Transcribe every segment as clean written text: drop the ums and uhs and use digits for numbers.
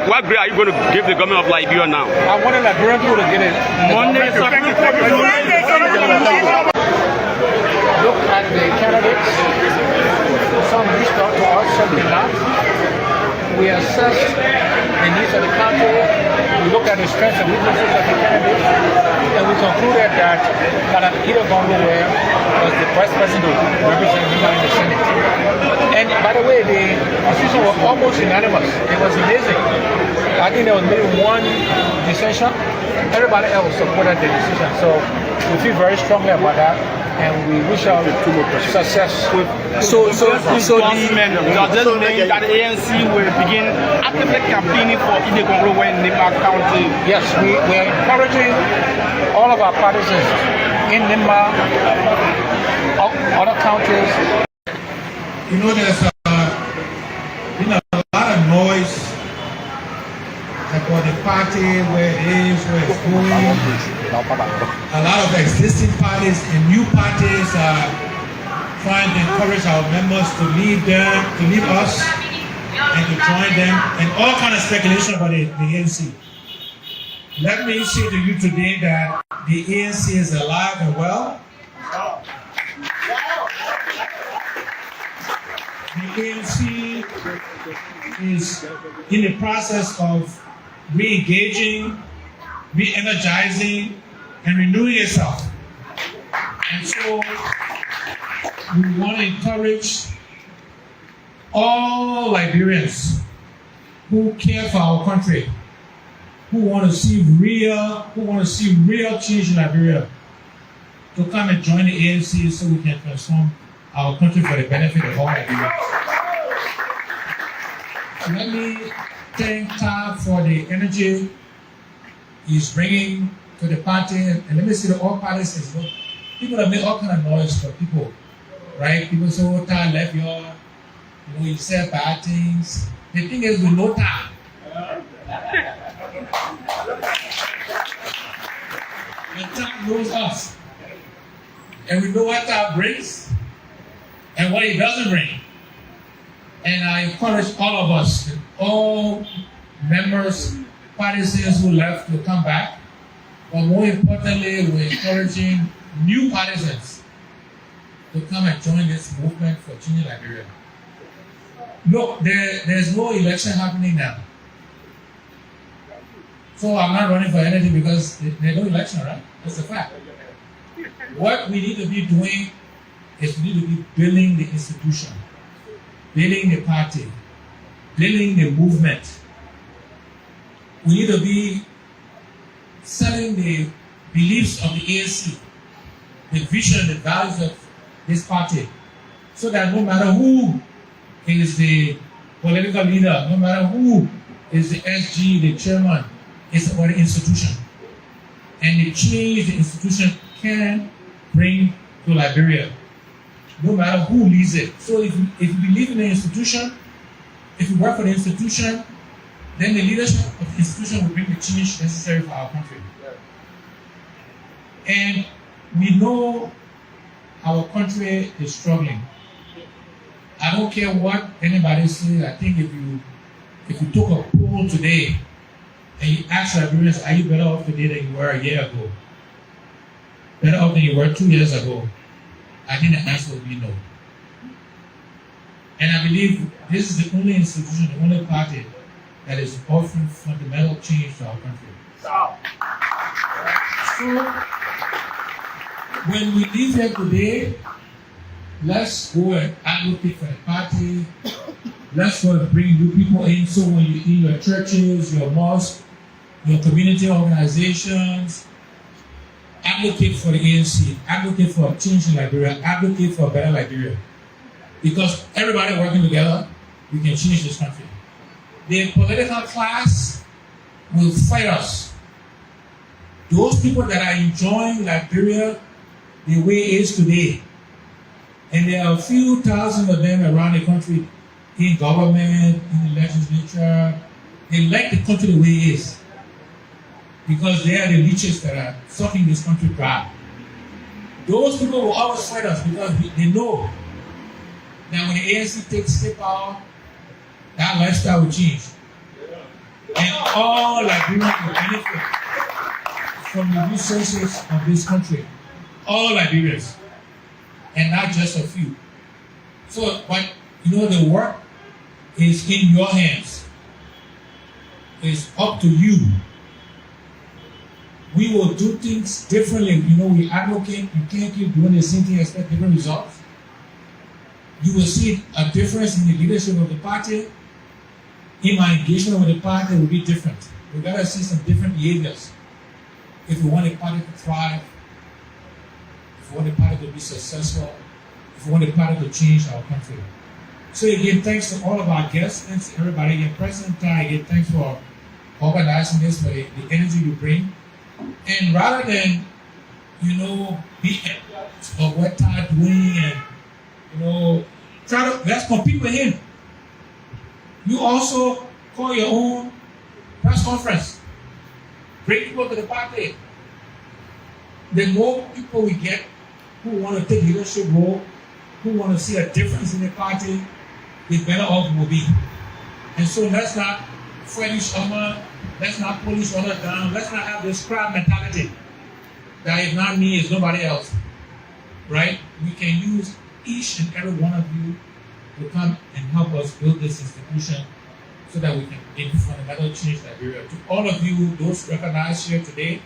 what grade are you going to give the government of Liberia now? I wanted Liberian people to get it. Look at the candidates. Some reached out to us, some did not. We assessed the needs of the country. We looked at the strengths and weaknesses of the candidates, and we concluded that Madam Ida Gongwe was the best person to represent Nima in the Senate. And by the way, the decision was almost unanimous. It was amazing. I think there was maybe one dissension. Everybody else supported the decision. So we feel very strongly about that, and we wish our success. So does this mean that the ANC will begin actively campaigning for Ida Gongwe in Nimba County? Yes, we are encouraging all of our partisans in Nimba, other counties. You know, there's been a lot of noise about the party, where it is, where it's going. A lot of existing parties and new parties are trying to encourage our members to leave us and to join them, and all kind of speculation about the ANC. Let me say to you today that the ANC is alive and well. The ANC is in the process of re-engaging, re-energizing, and renewing itself. And so we want to encourage all Liberians who care for our country, who want to see real change in Liberia, to come and join the ANC so we can transform our country for the benefit of all Liberians. Let me thank Tab for the energy he's bringing to the party, and let me say that all parties is good. People have made all kind of noise for people, right? People say, "Oh, Tab left you said bad things." The thing is, we know Tab. And Tab knows us, and we know what Tab brings and what he doesn't bring. And I encourage all of us, all members, partisans who left, to come back. But more importantly, we're encouraging new partisans to come and join this movement for changing Liberia. Look, there's no election happening now. So I'm not running for anything because there's no election, right? That's a fact. What we need to be doing is we need to be building the institution, building the party, building the movement. We need to be selling the beliefs of the ANC, the vision, the values of this party, so that no matter who is the political leader, no matter who is the SG, the chairman, it's about the institution. And the change the institution can bring to Liberia, no matter who leads it. So if you believe in the institution, if you work for the institution, then the leadership of the institution will bring the change necessary for our country. And we know our country is struggling. I don't care what anybody says. I think if you took a poll today and you ask Liberians, are you better off today than you were a year ago? Better off than you were 2 years ago? I think the answer will be no. And I believe this is the only institution, the only party that is offering fundamental change to our country. So, when we leave here today, let's go and advocate for the party. Let's go and bring new people in. So when you're in your churches, your mosques, your community organizations, advocate for the ANC, advocate for a change in Liberia, advocate for a better Liberia. Because everybody working together, we can change this country. The political class will fight us. Those people that are enjoying Liberia the way it is today, and there are a few thousand of them around the country, in government, in the legislature, they like the country the way it is. Because they are the leeches that are sucking this country dry. Those people will always fight us because they know that when the ANC takes power, that lifestyle will change. all Liberians will benefit from the resources of this country. All Liberians, and not just a few. So, but you know, the work is in your hands. It's up to you. We will do things differently. You know, we advocate. You can't keep doing the same thing and expect different results. You will see a difference in the leadership of the party. In my engagement with the party will be different. We gotta see some different behaviors. If we want the party to thrive, if we want the party to be successful, if we want the party to change our country. So again, thanks to all of our guests, thanks to everybody. Again, President Tai, again, thanks for organizing this, for the energy you bring. And rather than, you know, be of what Tai doing and, you know, let's compete with him. You also call your own press conference. Bring people to the party. The more people we get who want to take leadership role, who want to see a difference in the party, the better off we'll be. And so let's not fight each other. Let's not pull each other down. Let's not have this crowd mentality that if not me, it's nobody else. Right? We can use each and every one of you to come and help us build this institution so that we can make fundamental change in Liberia. To all of you, those recognized here today,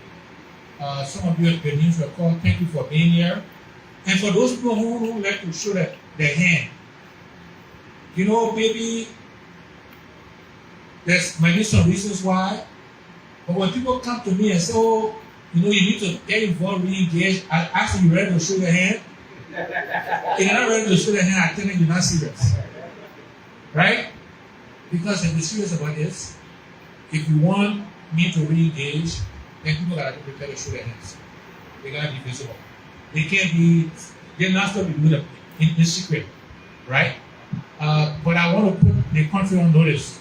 some of you your names were called. Thank you for being here. And for those people who like to show their hand, you know, maybe there's might be some reasons why, but when people come to me and say, oh, you know, you need to get involved, re-engage, I ask them, you ready to show your hand? If you're not ready to show your hand, I tell them you're not serious. Right? Because if you're serious about this, if you want me to re-engage, then people gotta be prepared to show their hands. They gotta be visible. They can't be, they're not supposed to be doing it in secret. Right? But I want to put the country on notice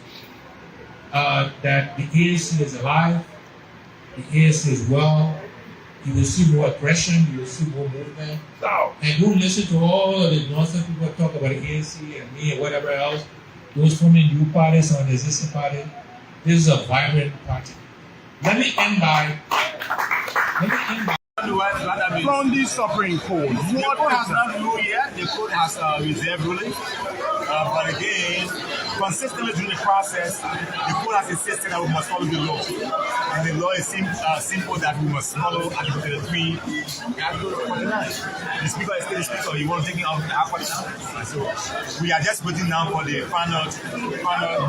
that the ANC is alive, the ANC is well. You will see more aggression, you will see more movement. And don't listen to all of the nonsense people talk about the ANC and me and whatever else. Those forming new parties or the existing party. This is a vibrant party. Let me end by From the Supreme Court, the court has not ruled yet. The court has reserved ruling. But again, consistently during the process, the court has insisted that we must follow the law. And the law is simple that we must follow Article 33 and Article 49. The speaker is still the speaker. You want to take it out of the Aqua now? So we are just waiting now for the final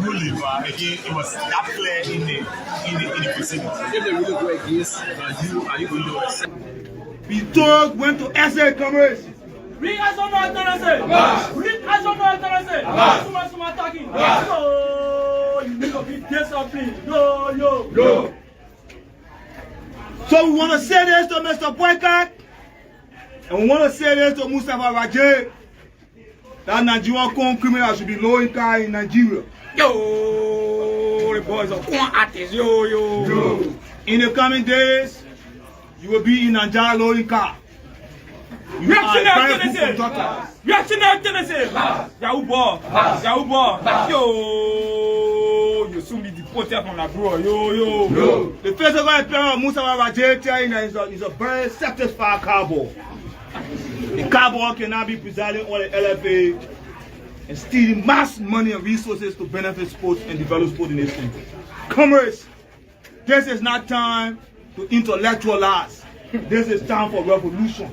ruling. But again, it was that clear in the proceedings. If the ruling go against you, are you going to accept? We told went to SA Commerce. Read as on the Read as on the Suma talking. No, you need to be disciplined. No. So we want to say this to Mr. Boycott, and we want to say this to Mustafa Rajay, that Nigerian corn criminal should be low income in Nigeria. Yo, the boys are corn artists. Yo. In the coming days, you will be in Nigeria low income. You are very good conductor. Reactionary Tennessee. Yahoo. Yo, you soon be deported from abroad. Yo. The first of all, Mustafa Rajay telling that he's a very satisfied cowboy. The cowboy cannot be presiding on the LFA and stealing mass money and resources to benefit sports and develop sport in this country. Commerce, this is not time to intellectualize. This is time for revolution.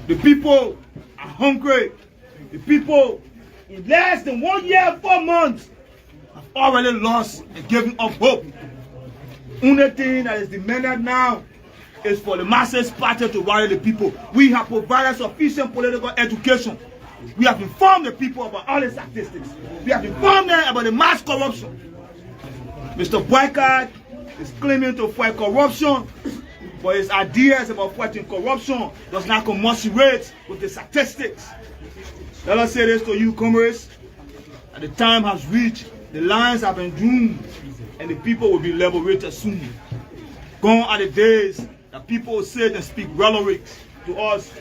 The people are hungry. The people, in less than 1 year and 4 months, have already lost and given up hope. Only thing that is demanded now is for the masses party to rally the people. We have provided sufficient political education. We have informed the people about all the statistics. We have informed them about the mass corruption. Mr. Boycott is claiming to fight corruption, but his ideas about fighting corruption does not commensurate with the statistics. Let us say this to you, comrades. At the time has reached, the lines have been doomed, and the people will be liberated soon. Gone are the days that people will sit and speak rhetoric to us.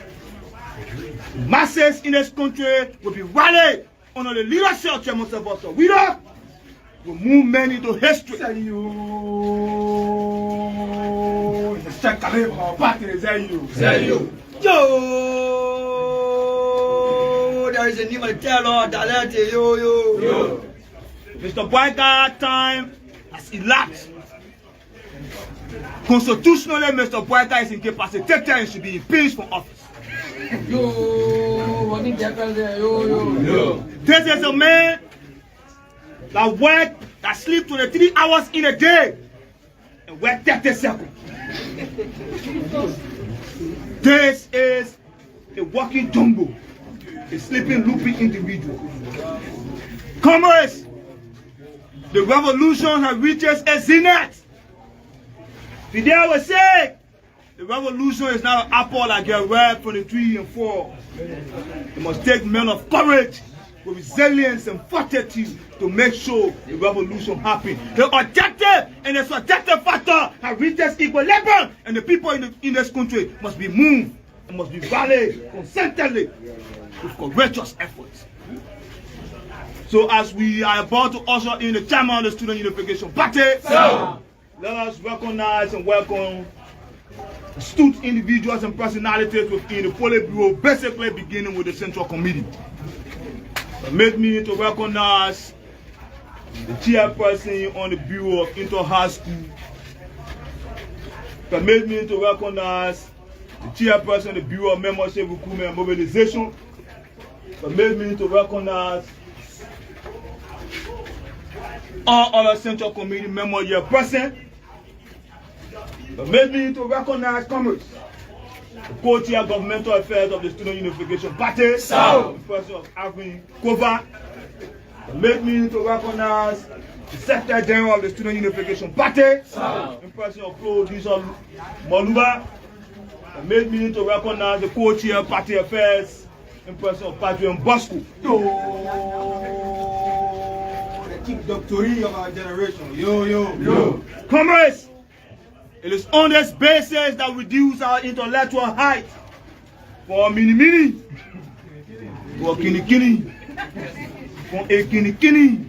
Masses in this country will be rallied under the leadership of Chairman Sylvester. The will move men into history. There is a need to tell all that yo. Mr. Boyka time has elapsed. Constitutionally, Mr. Boyka is incapacitated and should be impeached from office. This is a man that sleeps 23 hours in a day and work 30 seconds. This is a walking jumbo, a sleeping, looping individual. Comrades, the revolution has reached a zenith. Fidel was saying, the revolution is not an apple that gets ripe from the tree and fall. It must take men of courage, with resilience and fortitude to make sure the revolution happens. The objective and the subjective factor have reached its equilibrium, and the people in this country must be moved and must be rallied consistently with courageous efforts. So as we are about to usher in the chairman of the Student Unification Party, let us recognize and welcome astute individuals and personalities within the Politburo, basically beginning with the Central Committee. Permit me to recognize the chairperson on the Bureau of Inter-High School. Permit me to recognize the chairperson of the Bureau of Membership, Recruitment and Mobilization. Permit me to recognize all other Central Committee members here present. Permit me to recognize Commerce, the co-chair governmental affairs of the Student Unification Party, the person of Avin Kova. Permit me to recognize the Secretary General of the Student Unification Party, in person of Kool Moluba. Permit me to recognize the co-chair party affairs, in person of Patrick Bosco. The chief doctorate of our generation. Comrades, it is on this basis that we reduce our intellectual height for mini for kini for a kini.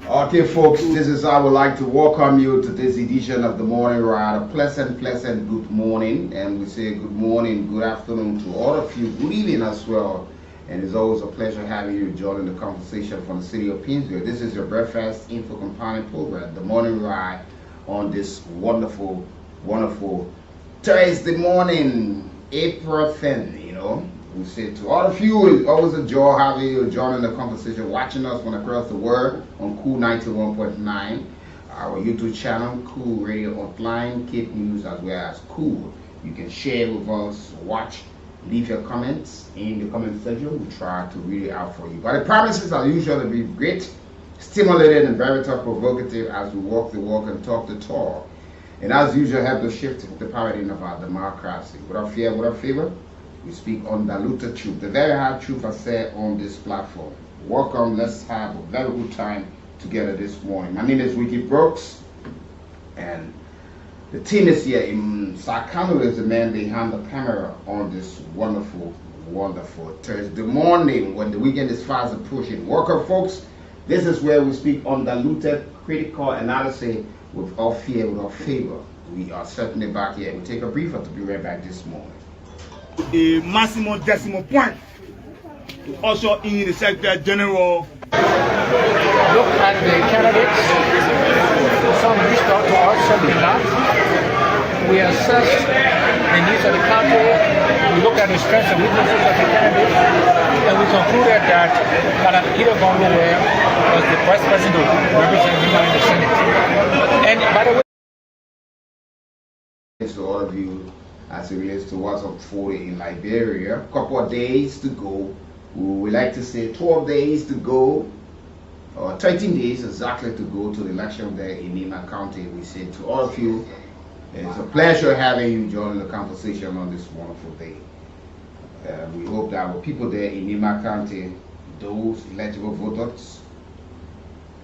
Okay, folks, this is how I would like to welcome you to this edition of the Morning Ride. A pleasant good morning, and we say good morning, good afternoon to all of you, good evening as well. And it's always a pleasure having you joining the conversation from the city of Pinsville. This is your breakfast info compounding program, the Morning Ride, on this wonderful Thursday morning, April 10th, you know. We say to all of you, it's always a joy having you joining the conversation, watching us from across the world on Kool 91.9, our YouTube channel, Kool Radio Online, Cape News, as well as Kool. You can share with us, watch, leave your comments in the comment section. We'll try to read it out for you. But the promises are usually to be great, stimulating, and very tough provocative as we walk the walk and talk the talk. And as usual, help to shift the paradigm of our democracy. Without fear, without favor, we speak undiluted truth, the very hard truth I said on this platform. Welcome, let's have a very good time together this morning. My name is Ricky Brooks, and the team is here. Sakano is the man behind the camera on this wonderful Thursday morning when the weekend is fast approaching. Welcome, folks. This is where we speak undiluted, critical analysis without fear, without favor. We are certainly back here. We'll take a briefer to be right back this morning. A maximum decimal point to usher in the Secretary General. Look at the candidates. Some reached out to us, some did not. We assessed the needs of the country. We looked at the strengths and weaknesses of the candidates, and we concluded that Madam Ida Gongo-Ware was the best person to represent him in the Senate. And by the way, to all of you, as it relates to what's unfolding in Liberia, a couple of days to go. We would like to say 12 days to go, or 13 days exactly to go to the election there in Nima County. We say to all of you, it's a pleasure having you join the conversation on this wonderful day. We hope that our people there in Nima County, those eligible voters,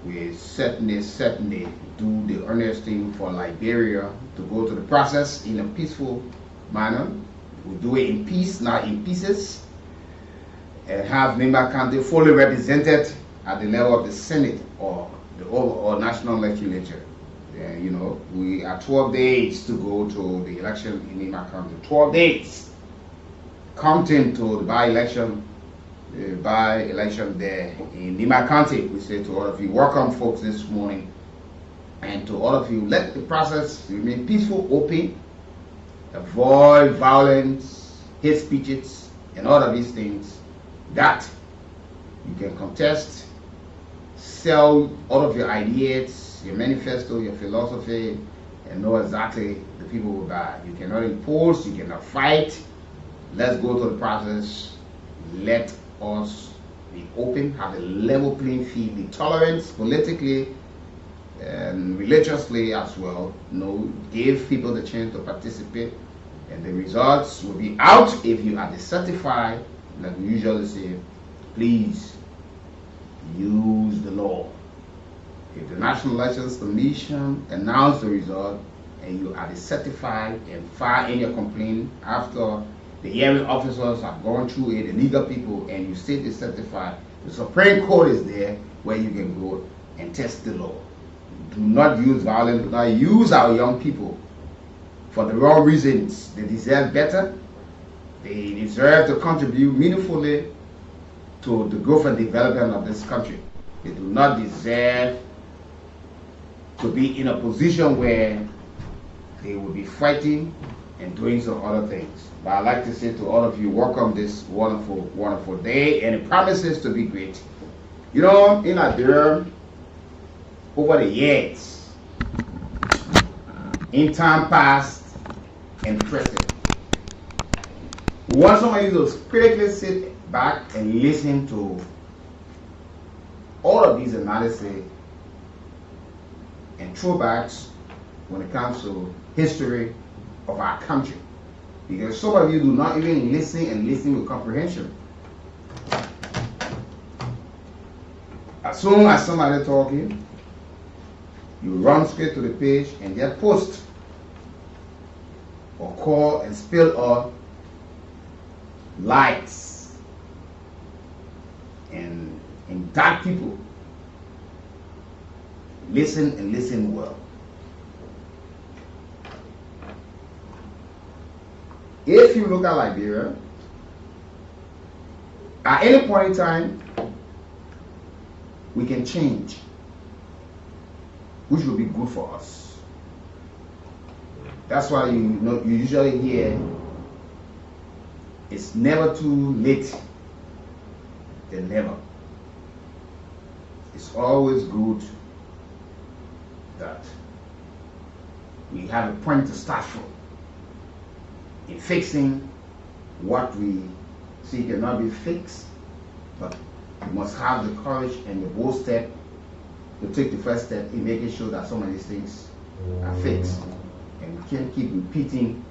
we certainly do the earnest thing for Liberia to go to the process in a peaceful manner. We do it in peace, not in pieces, and have Nima County fully represented at the level of the Senate or the overall national legislature. You know, we are 12 days to go to the election in Nima County. 12 days counting to the by-election there in Nima County. We say to all of you, welcome folks this morning, and to all of you, let the process remain peaceful, open, avoid violence, hate speeches, and all of these things that you can contest, sell all of your ideas, your manifesto, your philosophy, and know exactly the people will buy. You cannot impose, you cannot fight. Let's go to the process. Let us be open, have a level playing field, be tolerant politically and religiously as well. You know, give people the chance to participate, and the results will be out if you are dissatisfied. Like we usually say, please use the law. If the National Elections Commission announce the result and you are dissatisfied and file in your complaint after the hearing officers have gone through it, the legal people, and you stay dissatisfied, the Supreme Court is there where you can go and test the law. Do not use violence, do not use our young people for the wrong reasons. They deserve better. They deserve to contribute meaningfully to the growth and development of this country. They do not deserve to be in a position where they will be fighting and doing some other things. But I'd like to say to all of you, welcome this wonderful, wonderful day, and it promises to be great. You know, in Liberia, over the years, in time past and present, we want somebody to critically sit back and listen to all of these analyses and throwbacks when it comes to history of our country, because some of you do not even listen and listen with comprehension. As soon as somebody talking, you run straight to the page and their post or call and spill or likes and dark people. Listen and listen well. If you look at Liberia, at any point in time, we can change, which will be good for us. That's why you usually hear it's never too late than never. It's always good that we have a point to start from in fixing what we see cannot be fixed, but we must have the courage and the bold step to take the first step in making sure that some of these things are fixed. And we can't keep repeating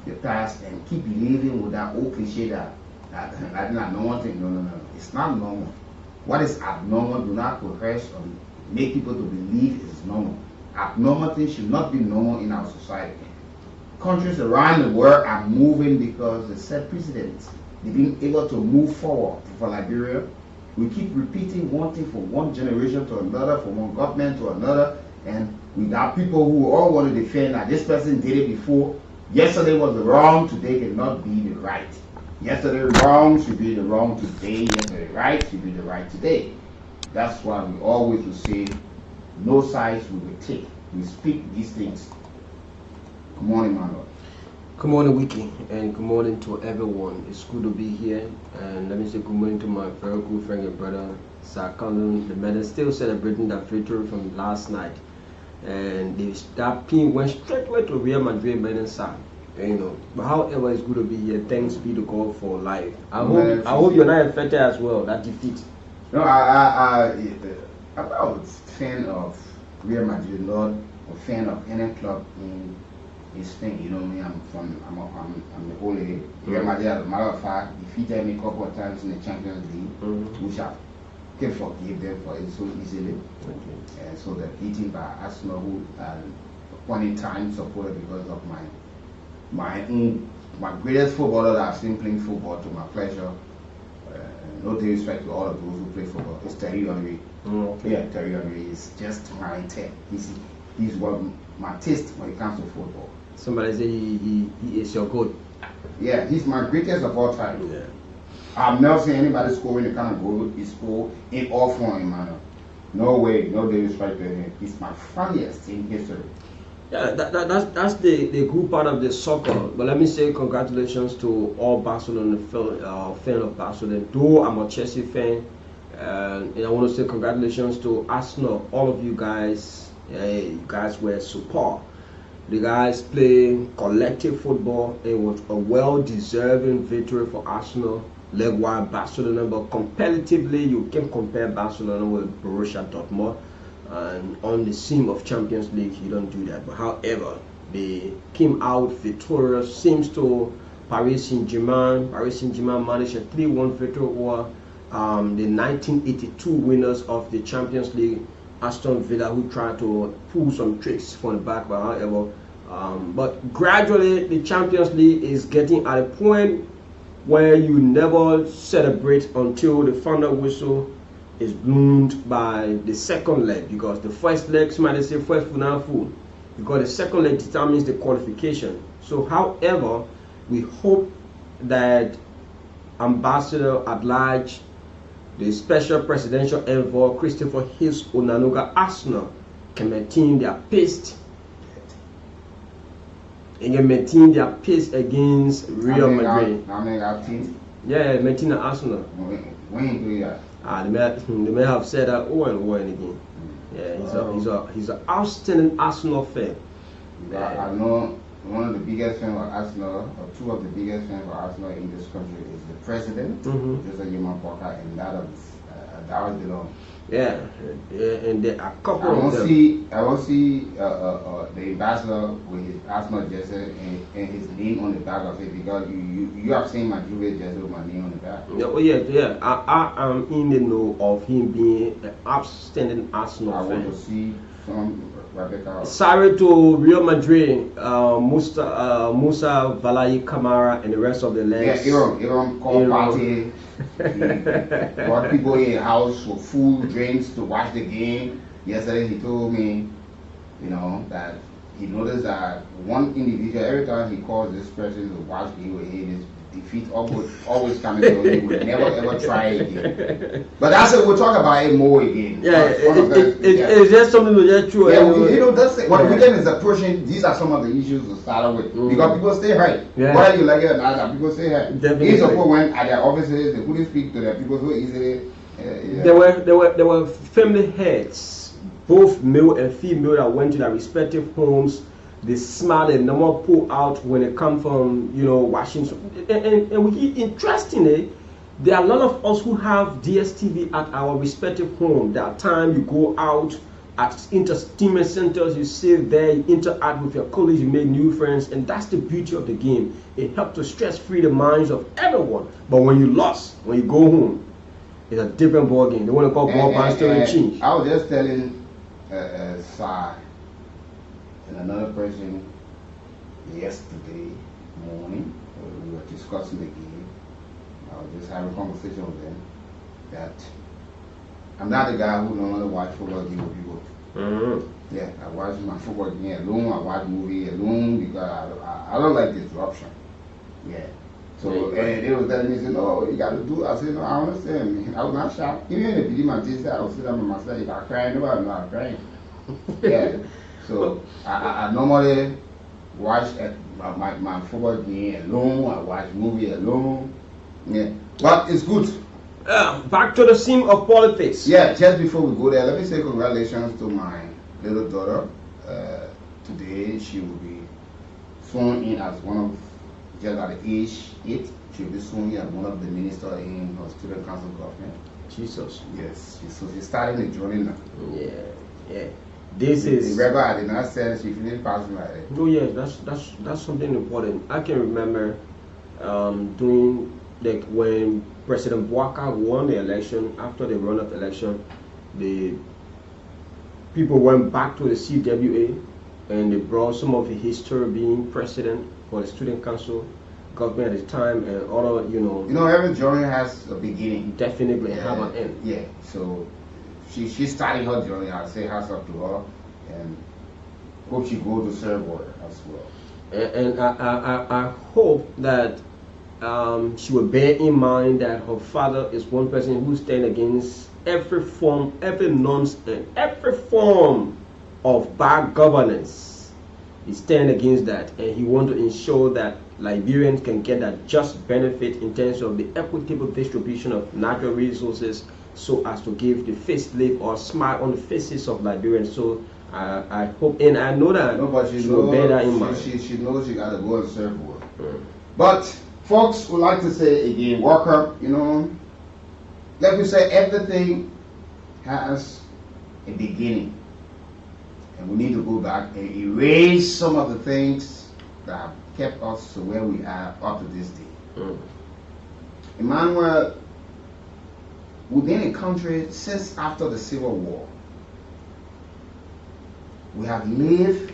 the past and keep believing with that old cliche that not normal thing. No. It's not normal. What is abnormal do not coerce or make people to believe it is normal. Abnormal things should not be normal in our society. Countries around the world are moving because they set precedents. They've been able to move forward. For Liberia, we keep repeating one thing from one generation to another, from one government to another, and we got people who all want to defend that this person did it before. Yesterday was the wrong, today cannot be the right. Yesterday wrong should be the wrong today, yesterday right should be the right today. That's why we always will say, no sides we will take. We speak these things. Good morning, my Lord. Good morning, Wiki, and good morning to everyone. It's good to be here, and let me say good morning to my very good friend and brother, Sir Colin. The men are still celebrating that victory from last night, and that team went straight away to Real Madrid, men, sir. You know, but however, it's good to be here. Thanks be to God for life. I hope you're not affected as well. That defeat. No, I'm not a fan of Real Madrid, not a fan of any club in Spain. You know me, I'm the holy. Real Madrid, as a matter of fact, defeated me a couple of times in the Champions League, which I can forgive them for it so easily. And so they're beaten by Arsenal, who at one in time supported because of my greatest footballer that I've seen playing football to my pleasure. No disrespect to all of those who play football. It's Thierry Henry. Okay. Yeah, Terry Henry is just my tech. He's what my taste when it comes to football. Somebody say he is your goat. Yeah, he's my greatest of all time. Yeah. I've never seen anybody scoring the kind of goal he scored in all form, man. No way, no disrespect to him. He's my funniest in history. Yeah, that's the good part of the soccer. But let me say congratulations to all Barcelona fan of Barcelona. Though I'm a Chelsea fan, and I want to say congratulations to Arsenal. All of you guys, you guys were superb. The guys play collective football. It was a well-deserving victory for Arsenal. Likewise, Barcelona, but competitively, you can compare Barcelona with Borussia Dortmund. And on the scene of Champions League, you don't do that. But however, they came out victorious. Seems to Paris Saint-Germain. Paris Saint-Germain managed a 3-1 victory over the 1982 winners of the Champions League, Aston Villa, who tried to pull some tricks from the back. But however, but gradually the Champions League is getting at a point where you never celebrate until the final whistle is bloomed by the second leg, because the first leg, somebody say first full, because the second leg determines the qualification. So however, we hope that Ambassador at Large, the special presidential envoy Christopher Hills Onanuga Arsenal, can maintain their pace and can maintain their pace against Real Madrid. How many have teams? Yeah, maintain the Arsenal. When do that? They may have said that over and over again. Yeah, he's an outstanding Arsenal fan. I know one of the biggest fans of Arsenal, or two of the biggest fans of Arsenal in this country, is the president, Jose Yuma Parker, and that of Dawes Delon. Yeah, and there are a couple of them. I will see the ambassador with his Arsenal jersey and his name on the back of it, because you have seen my Juve jersey with my name on the back. Yeah. I am in the know of him being an outstanding Arsenal fan. I want to see some Rebecca. Sorry to Real Madrid, Musa Valayi Kamara, and the rest of the legs. Yeah, Aaron called party. He brought people in the house for food, drinks to watch the game. Yesterday he told me, that he noticed that one individual, every time he calls this person to watch game with him, his defeat always coming to him. He would never ever try again. But that's it. We'll talk about it more again. Yeah, it's just something to get through. Yeah, that's it. What the weekend is approaching. These are some of the issues to start with, because people stay hurt. Yeah. Whether you like it or not, people stay hurt. Definitely. These people went at their offices. They couldn't speak to their people so easily. There were family heads, both male and female, that went to their respective homes. They smile and never pull out when they come from, Washington. And interestingly, there are a lot of us who have DSTV at our respective home. There are times you go out at entertainment centers, you sit there, you interact with your colleagues, you make new friends, and that's the beauty of the game. It helps to stress free the minds of everyone. But when you lost, when you go home, it's a different ball game. They want to call ball by story change. I was just telling Sai and another person yesterday morning, we were discussing the game. I was just having a conversation with them that I'm not the guy who normally watch football game with people. Yeah, I watch my football game alone. I watch movie alone because I don't like disruption. Yeah. So and they was telling me, say, no, you got to do. I said, no, I understand. I was not shocked. Even if the my teacher, I was sitting by myself. If I cry, nobody know I'm crying. Yeah. So I normally watch my football game alone. I watch movie alone. Yeah, but it's good. Back to the scene of politics. Yeah, just before we go there, let me say congratulations to my little daughter. Today she will be sworn in as one of, just at the age 8, she'll be sworn in as one of the ministers in her student council government. Jesus. Yes, so she's starting the journey now. Yeah. This is. Remember, I did not say she finished passing like that. Oh yes, that's something important. I can remember doing, like, when President Bouaka won the election. After the run-up election, the people went back to the CWA and they brought some of the history of being president for the student council government at the time, and other, every journey has a beginning. Definitely have an end. Yeah, so she's starting her journey. I say hats up to her, and hope she goes to serve her as well. And I hope that she will bear in mind that her father is one person who stands against every form, every nonsense, every form of bad governance. He stands against that, and he wants to ensure that Liberians can get that just benefit in terms of the equitable distribution of natural resources, so as to give the facelift or smile on the faces of Liberians. So I hope, and I know that she will bear that in mind. She knows she got to go and serve her. But folks would like to say again, welcome. You know, like we say, everything has a beginning, and we need to go back and erase some of the things that have kept us to where we are up to this day. Emmanuel, we've been a country since after the Civil War. We have lived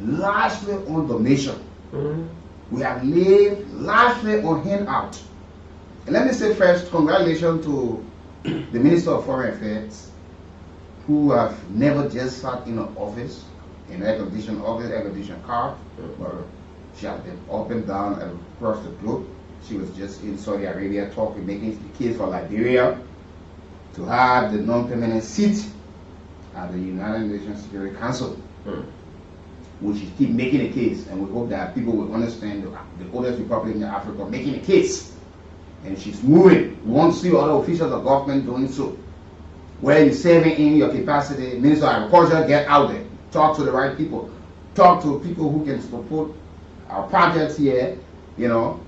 largely on donation. We have lived largely on handout. And let me say first, congratulations to the Minister of Foreign Affairs, who have never just sat in an office, in an air-conditioned office, air-conditioned car, but she has been up and down across the globe. She was just in Saudi Arabia talking, making the case for Liberia to have the non-permanent seat at the United Nations Security Council, which is keep making a case, and we hope that people will understand the oldest republic in Africa making a case, and she's moving. We want to see other officials of government doing so. Where you're serving in your capacity, Minister of Agriculture, get out there, talk to the right people, talk to people who can support our projects here, you know.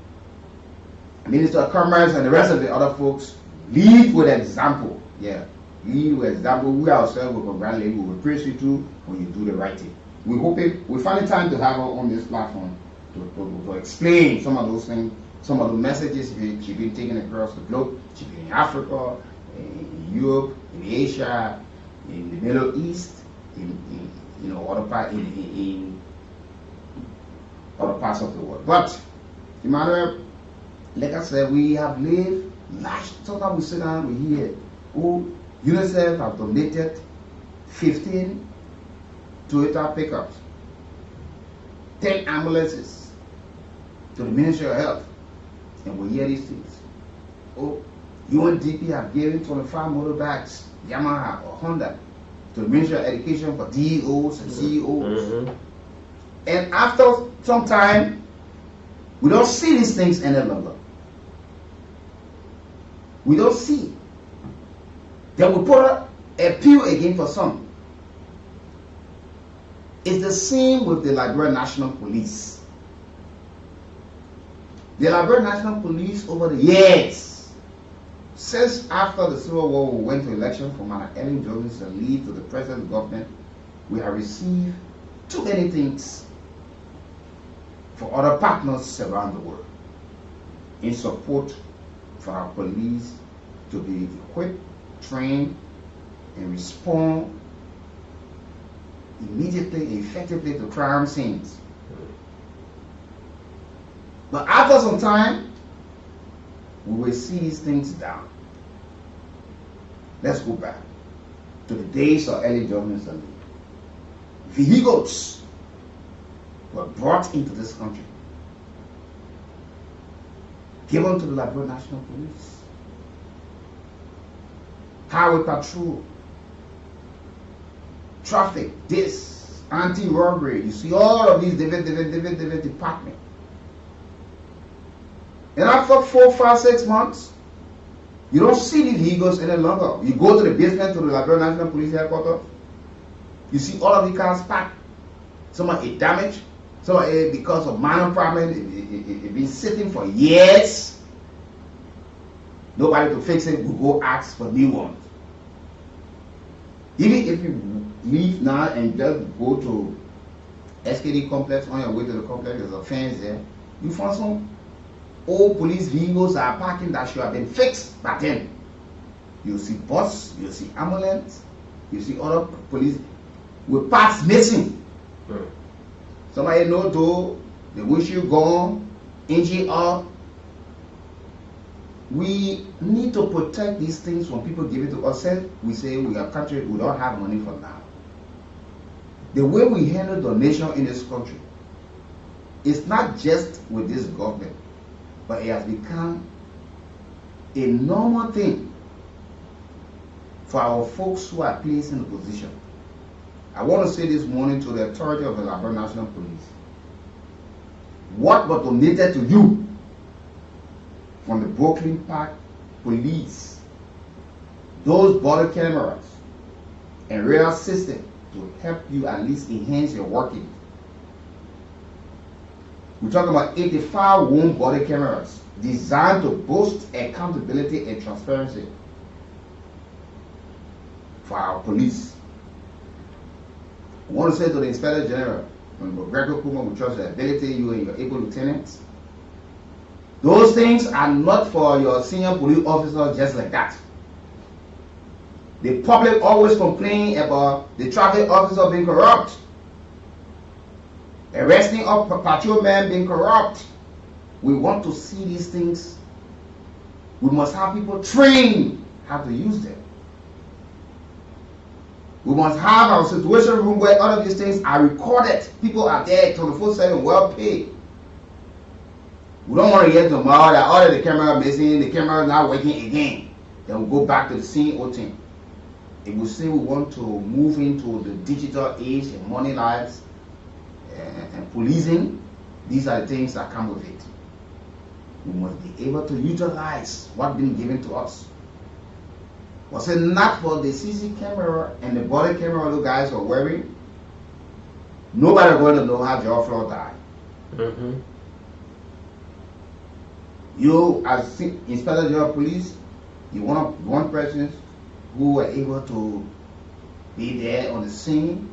Minister of Commerce and the rest of the other folks, lead with example. Yeah, lead with example. We ourselves will congratulate you, we will praise you too when you do the right thing. We hope we find the time to have her on this platform to explain some of those things, some of the messages she's been taking across the globe. She's been in Africa, in Europe, in Asia, in the Middle East, in other parts of the world. But Emmanuel, like I said, we have lived large. Sometimes we sit down, we hear, UNICEF have donated 15 Toyota pickups, 10 ambulances to the Ministry of Health, and we hear these things. UNDP have given 25 motorbikes, Yamaha or Honda, to the Ministry of Education for DEOs and CEOs. And after some time, we don't see these things any longer. We don't see. Then we put a pew again for some. It's the same with the Liberian National Police. The Liberian National Police over the years, since after the Civil War we went to election from Ellen Jones to lead to the present government, we have received too many things for other partners around the world in support for our police to be equipped, trained, and respond immediately, effectively to crime scenes. But after some time, we will see these things down. Let's go back to the days of early Jones and vehicles were brought into this country, given to the Liberian National Police. Highway patrol, traffic, this, anti-robbery. You see all of these different departments. And after 4, 5, 6 months, you don't see these vehicles any longer. You go to the basement to the Liberian National Police headquarters, you see all of the cars packed. Some are damaged, some are because of minor problems. It's been sitting for years. Nobody to fix it, we go ask for new ones. Even if you leave now and just go to SKD complex, on your way to the complex, there's a fence there, you find some old police vehicles are parking that should have been fixed back then. You see bus, you see ambulance, you see other police with parts missing. Somebody know though, the windshield gone, engine up. we need to protect these things when people give it to us. We say we are country, we don't have money for now. The way we handle donation in this country, it's not just with this government, but it has become a normal thing for our folks who are placed in a position. I want to say this morning to the authority of the Liberia National Police, what was donated to you from the Brooklyn Park Police, those body cameras and radar system to help you at least enhance your working. We're talking about 85 home body cameras designed to boost accountability and transparency for our police. I want to say to the Inspector General, when Gregory Kuma will trust the ability you and your able lieutenants, those things are not for your senior police officers just like that. The public always complain about the traffic officer being corrupt, arresting of patrolmen being corrupt. We want to see these things. We must have people trained how to use them. We must have our situation room where all of these things are recorded. People are there 24/7, well paid. We don't want to hear tomorrow that all of the camera missing, the camera is not working again. Then we go back to the same old thing. If we say we want to move into the digital age and money lives and policing, these are the things that come with it. We must be able to utilize what's been given to us. Was it not for the CC camera and the body camera the guys are wearing, nobody going to know how George Floyd died. Mm-hmm. You, as Inspector General of Police, you one person who were able to be there on the scene,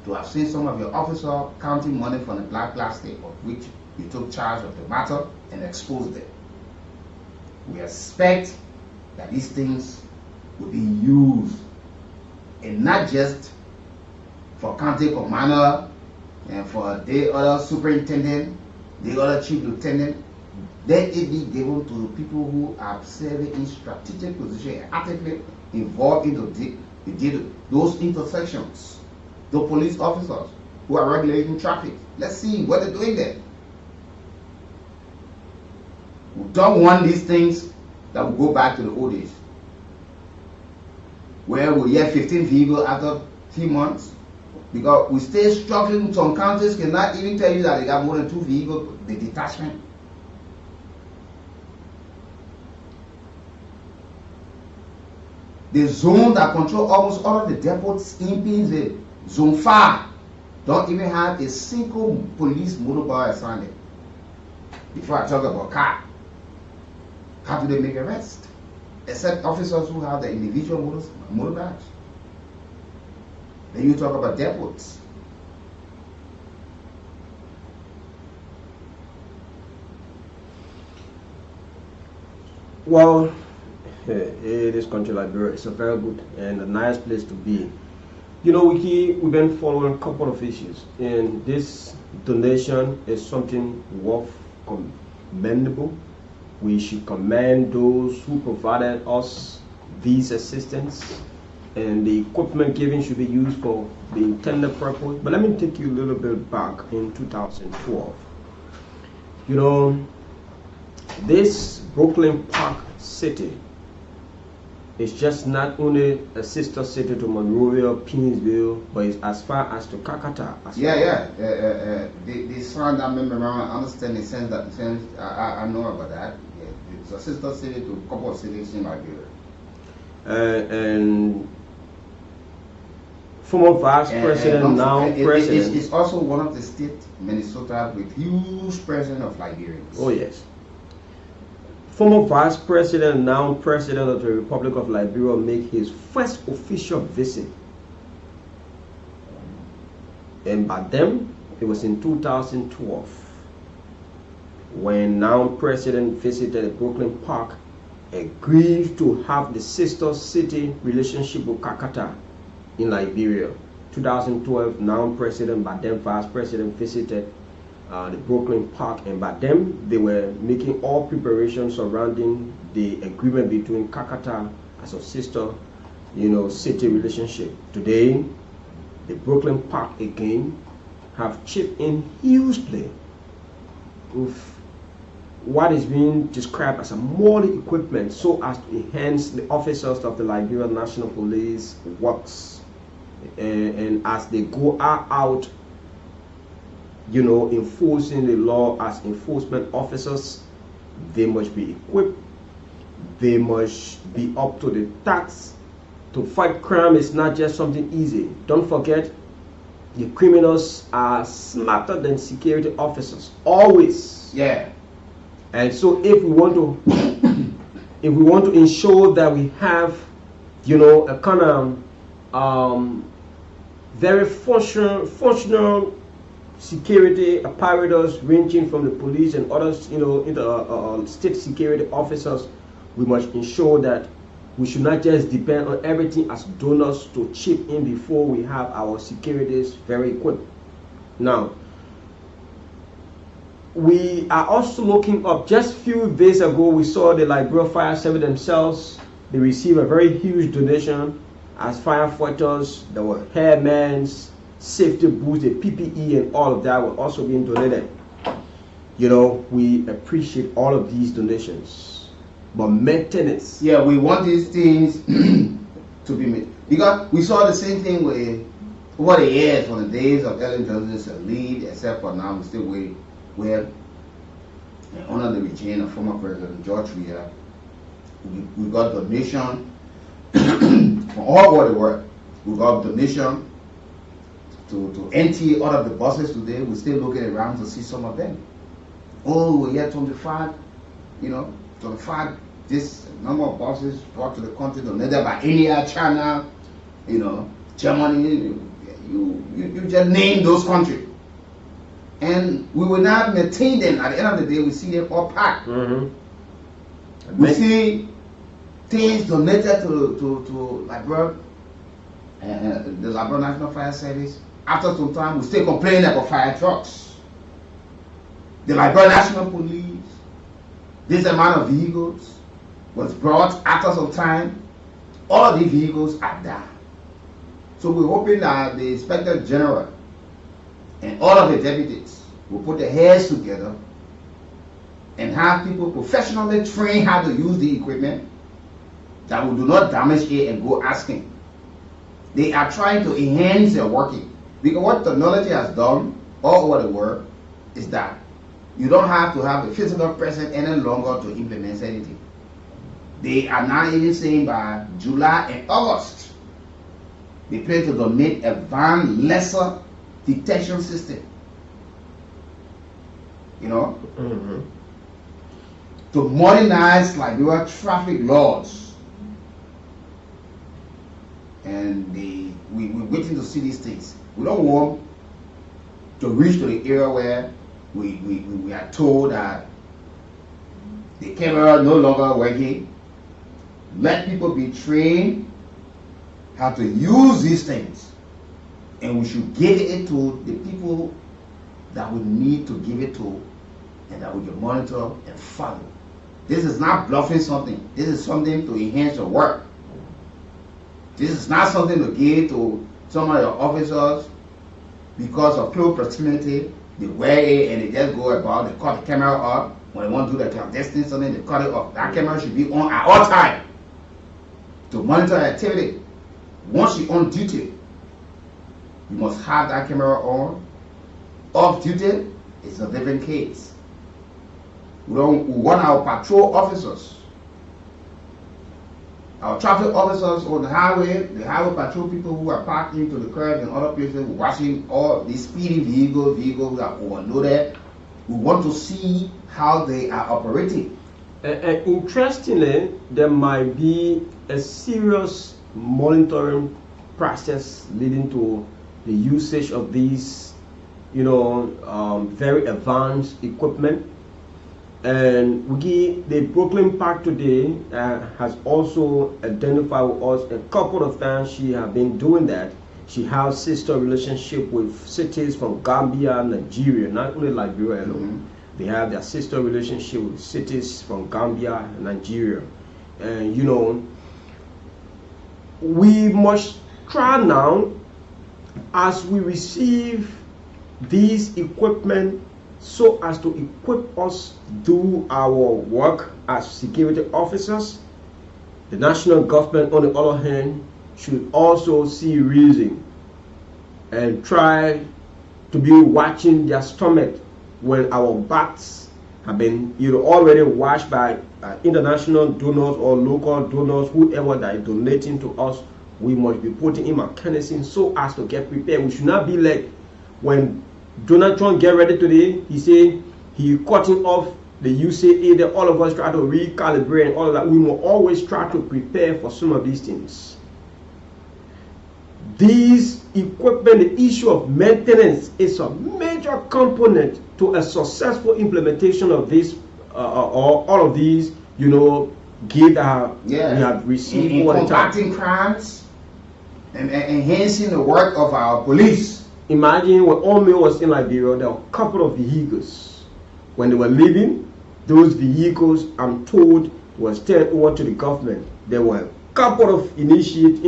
to have seen some of your officers counting money from the black plastic, of which you took charge of the matter and exposed them. We expect that these things will be used, and not just for county commander and for the other superintendent, the other chief lieutenant. Let it be given to the people who are serving in strategic position and actively involved in those intersections. The police officers who are regulating traffic. Let's see what they're doing there. We don't want these things that will go back to the old days, where we have 15 vehicles after 3 months, because we stay struggling. Some counties cannot even tell you that they got more than 2 vehicles, the detachment. The zone that control almost all of the depots in PNZ, Zone 5, don't even have a single police motorbike assigned there. Before I talk about car, how do they make arrest? Except officers who have the individual motorbikes. Then you talk about depots. Well, this country, Liberia, is a very good and a nice place to be. You know, we've been following a couple of issues, and this donation is something worth commendable. We should commend those who provided us these assistance, and the equipment given should be used for the intended purpose. But let me take you a little bit back in 2012. You know, this Brooklyn Park City is just not only a sister city to Monrovia, Painesville, but it's as far as to Kakata. The son that member, I understand the sense that I know about that. Yeah, it's a sister city to a couple of cities in Liberia. And former vice president, now president. It's also one of the states, Minnesota, with huge presence of Liberians. Oh yes. Former vice president, now president of the Republic of Liberia, made his first official visit. And by then, it was in 2012, when now president visited Brooklyn Park, agreed to have the sister city relationship with Kakata in Liberia. 2012, now president, but then vice president visited the Brooklyn Park, and by them they were making all preparations surrounding the agreement between Kakata as a sister, city relationship. Today, the Brooklyn Park again have chipped in hugely with what is being described as a more equipment so as to enhance the officers of the Liberian National Police works, and as they go out, enforcing the law as enforcement officers, they must be equipped, they must be up to the task. To fight crime is not just something easy. Don't forget, the criminals are smarter than security officers, always. Yeah. And so if we want to ensure that we have, a kind of very functional security apparatus ranging from the police and others, state security officers, we must ensure that we should not just depend on everything as donors to chip in before we have our securities very equipped. Now, we are also looking up. Just a few days ago, we saw the Liberia Fire Service themselves. They received a very huge donation as firefighters. There were hairmans, safety boots, the PPE, and all of that were also being donated. We appreciate all of these donations, but maintenance. Yeah, we want these things to be made, because we saw the same thing with over the years, from the days of Ellen Johnson's lead, except for now, we still waiting. Where, in honor of the regime of former President George Weah, we got donation from all over the world. We got donation to empty all of the buses today. We're still looking around to see some of them. Oh, we had 25, 25, this number of buses brought to the country, donated by India, China, Germany. You just name those countries. And we will not maintain them. At the end of the day, we see them all packed. Mm-hmm. We see things donated to Liberia, the Liberia National Fire Service. After some time, we still complain about fire trucks. The Liberia National Police, this amount of vehicles was brought after some time. All of these vehicles are down. So we're hoping that the Inspector General and all of the deputies will put their heads together and have people professionally train how to use the equipment, that will do not damage it and go asking. They are trying to enhance their working, because what technology has done all over the world is that you don't have to have a physical person any longer to implement anything. They are now even saying by July and August, they plan to donate a van lesser detection system, Mm-hmm. to modernize Liberia traffic laws. And we're waiting to see these things. We don't want to reach to the area where we are told that the camera no longer working. Let people be trained how to use these things, and we should give it to the people that we need to give it to, and that we can monitor and follow. This is not bluffing something. This is something to enhance your work. This is not something to give to some of your officers because of pure proximity. They wear it and they just go about, they cut the camera up. When they want to do the clandestine something, they cut it off. That camera should be on at all times to monitor activity. Once you're on duty, you must have that camera on. Off duty is a different case. We want our patrol officers, our traffic officers on the highway patrol people who are parked into the curb and other places, watching all these speeding vehicles that are overloaded. We want to see how they are operating. Interestingly, there might be a serious monitoring process leading to the usage of these, very advanced equipment. And the Brooklyn Park today has also identified with us a couple of times. She has been doing that. She has sister relationship with cities from Gambia, Nigeria, not only Liberia alone. They have their sister relationship with cities from Gambia, Nigeria. And you know, we must try now, as we receive these equipment, so as to equip us do our work as security officers. The national government, on the other hand, should also see reason and try to be watching their stomach when our backs have been already washed by international donors or local donors, whoever that is donating to us. We must be putting in mechanism so as to get prepared. We should not be like when Donald Trump get ready today, he said he cutting off the USAID, that all of us try to recalibrate and all of that. We will always try to prepare for some of these things. These equipment, the issue of maintenance is a major component to a successful implementation of this, all of these, gifts that we have received in combating crimes and enhancing the work of our police. Imagine when Omeo was in Liberia, there were a couple of vehicles. When they were leaving, those vehicles, I'm told, was turned over to the government. There were a couple of initiatives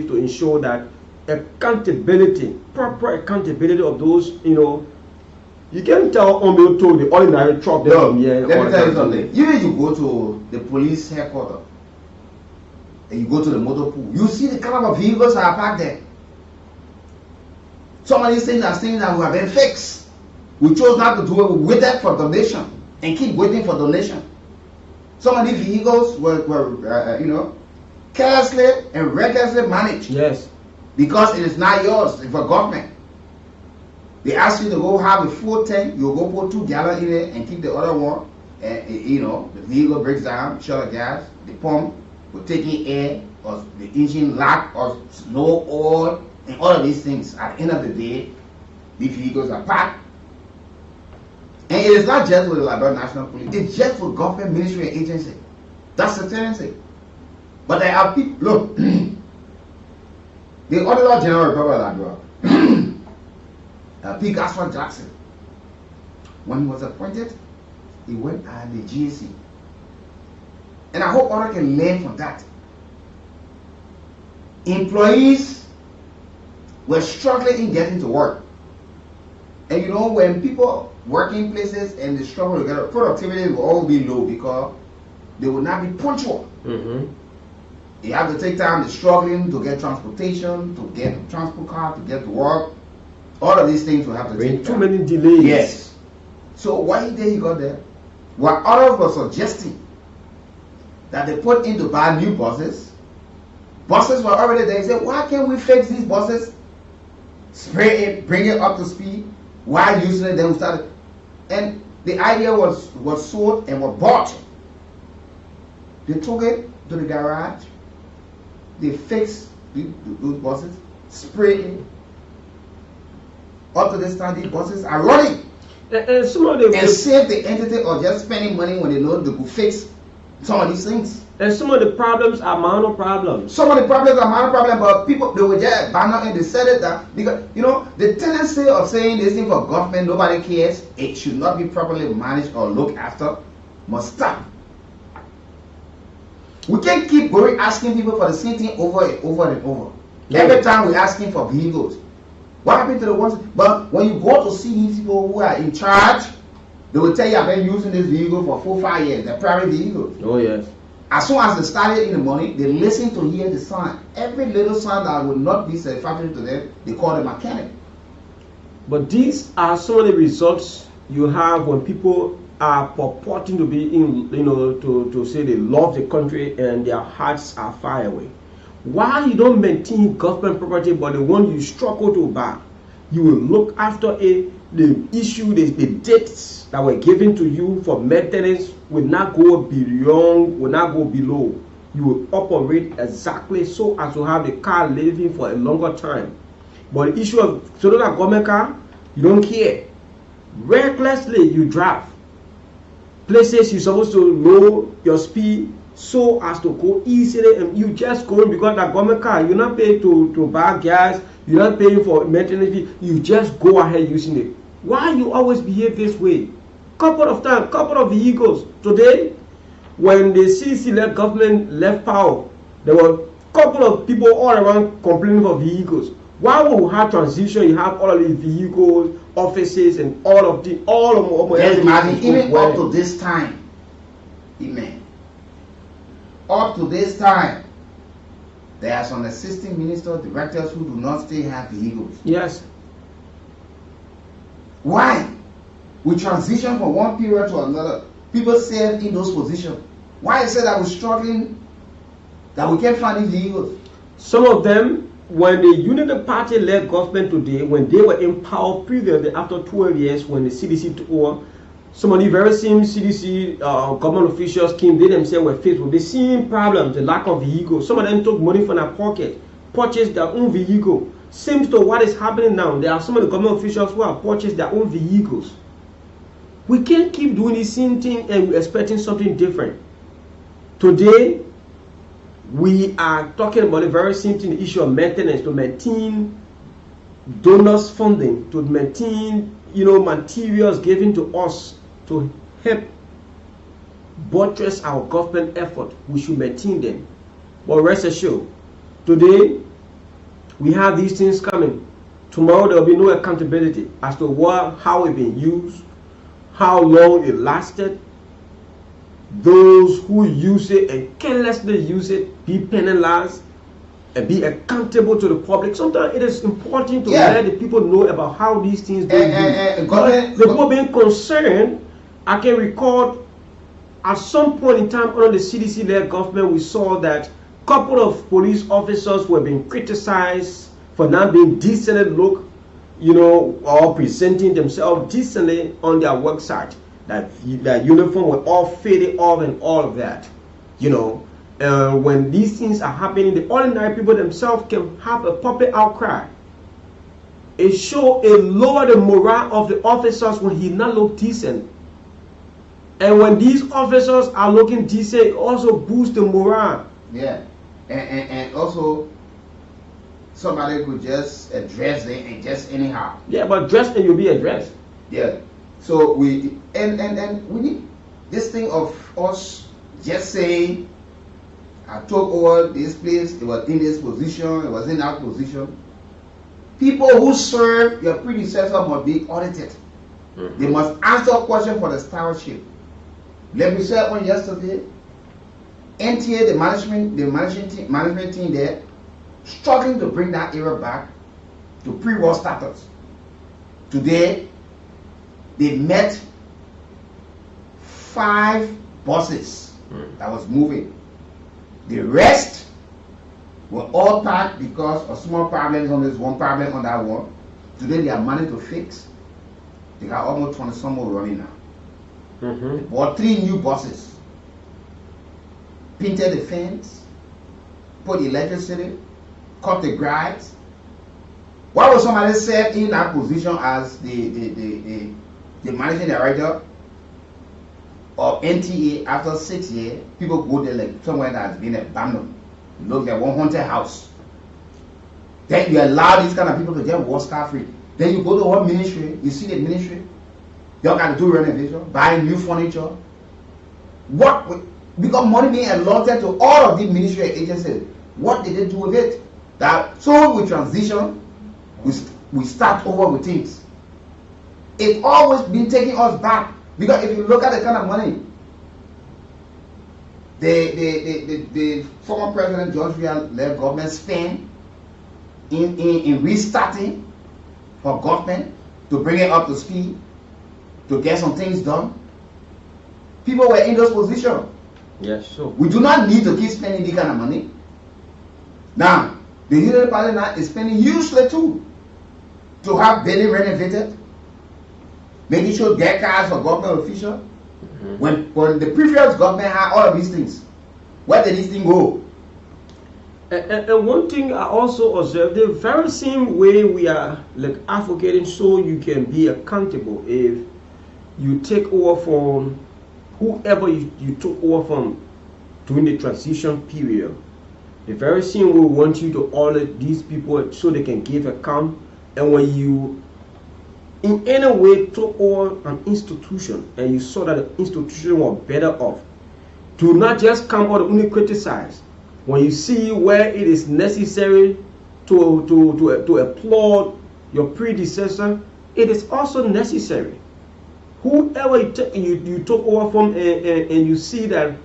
to ensure that accountability, proper accountability of those, you can't tell Omeo told the ordinary truck there from here. Let me tell you something. Even you go to the police headquarters and you go to the motor pool, you see the kind of vehicles that are parked there. Some of these things are things that we have been fixed. We chose not to do it. We waited for donation and keep waiting for donation. Some of these vehicles were carelessly and recklessly managed. Yes. Because it is not yours, it's for government. They ask you to go have a full tank, you'll go put 2 gallons in it and keep the other one. And the vehicle breaks down, short of gas, the pump will take in air, or the engine lack, or no oil, and all of these things. At the end of the day, these vehicles are packed. And it is not just with the Liberia National Police, it's just for government ministry and agency. That's the tendency. But there are people, look, the Auditor General Republic of Liberia, P. Gaston Jackson, when he was appointed, he went at the GSC. And I hope others can learn from that. Employees were struggling in getting to work. And when people working places and they struggle together, productivity will all be low because they will not be punctual. You have to take time, they're struggling to get transportation, to get a transport car, to get to work. All of these things will have to take too time. many delays. Yes. So why did he go there? While others were suggesting that they put in to buy new buses, buses were already there. He said, why can't we fix these buses? Spray it, bring it up to speed. While using it, then we started. And the idea was sold and was bought. They took it to the garage. They fixed those buses, sprayed it. Up to this time, these buses are running. And some of them save the entity of just spending money when they know they could fix some of these things. And some of the problems are minor problems. Some of the problems are minor problems, but people, they were just abandoned and they said it that because the tendency of saying this thing for government, nobody cares, it should not be properly managed or looked after, must stop. We can't keep going asking people for the same thing over and over and over. Yeah. Every time we're asking for vehicles. What happened to the ones? But when you go to see these people who are in charge, they will tell you, I've been using this vehicle for 4-5 years. They're private vehicles. Oh yes. As soon as they started in the morning, they listen to hear the sound. Every little sound that would not be satisfactory to them, they call the mechanic. But these are some of the results you have when people are purporting to be in, to say they love the country and their hearts are far away. Why you don't maintain government property, but the one you struggle to buy, you will look after the issue, the dates that were given to you for maintenance will not go beyond, will not go below. You will operate exactly so as to have the car living for a longer time. But the issue of so that government car, you don't care. Recklessly you drive. Places you're supposed to know your speed, so as to go easily, and you just going because that government car, you're not paying to buy gas, you're not paying for maintenance fee, you just go ahead using it. Why you always behave this way? Couple of vehicles. Today, when the CDC-led government left power, there were a couple of people all around complaining for vehicles. Why would we have transition? You have all of these vehicles, offices, and all of just imagine, even up to this time, amen. Up to this time, there are some assistant ministers, directors who do not still have vehicles. Yes. Why? We transition from one period to another. People serve in those positions. Why is it that we're struggling, that we can't find these vehicles? Some of them, when the Unity Party-led government today, when they were in power previously after 12 years, when the CDC took over, some of the very same CDC government officials came, they themselves were faced with the same problems, the lack of vehicles. Some of them took money from their pocket, purchased their own vehicle. Same to what is happening now. There are some of the government officials who have purchased their own vehicles. We can't keep doing the same thing and expecting something different. Today, we are talking about the very same thing, the issue of maintenance, to maintain donors' funding, to maintain, materials given to us to help buttress our government effort. We should maintain them. But rest assured, today we have these things coming. Tomorrow there will be no accountability as to how it's been used, how long it lasted. Those who use it and carelessly use it be penalized and be accountable to the public. Sometimes it is important to let the people know about how these things being used. The people being concerned, I can recall at some point in time under the CDC-led government, we saw that a couple of police officers were being criticized for not being decently look, or presenting themselves decently on their website. That uniform were all faded off and all of that. When these things are happening, the ordinary people themselves can have a public outcry. It lower the morale of the officers when he not look decent. And when these officers are looking decent, it also boosts the morale. Yeah. And also, somebody could just address it and just anyhow. Yeah, but dress and you'll be addressed. Yeah. So we need this thing of us just saying, I took over this place, it was in this position, it was in that position. People who serve your predecessor must be audited. They must answer a question for the stewardship. Let me say on yesterday, NTA, the management team there, struggling to bring that era back to pre-war status. Today, they met 5 buses that was moving. The rest were all packed because of small problems on this one, problem on that one. Today they are managed to fix. They got almost 20 some more running now. They bought 3 new buses, painted the fence, put electricity, cut the grass. Why would somebody serve in that position as the managing director of NTA after 6 years? People go there like somewhere that has been abandoned. It looks like one haunted house. Then you allow these kind of people to just walk scot-free. Then you go to one ministry, you see the ministry, they all got to do renovation, buy new furniture. Because money being allotted to all of these ministry agencies, what did they do with it? So we transition, we start over with things. It's always been taking us back. Because if you look at the kind of money the former President George led government spent in restarting for government to bring it up to speed, to get some things done, people were in those positions. Yes, sure. We do not need to keep spending this kind of money. Now, the Unity Party now is spending hugely too to have building renovated, making sure get cars for government officials. When the previous government had all of these things, where did these things go? And one thing I also observed, the very same way we are like advocating so you can be accountable if you take over from whoever you took over from during the transition period. The very same way we want you to audit these people so they can give account. And when you in any way took over an institution and you saw that the institution was better off, do not just come out and only criticize. When you see where it is necessary to applaud your predecessor, it is also necessary. Whoever you took over from and you see that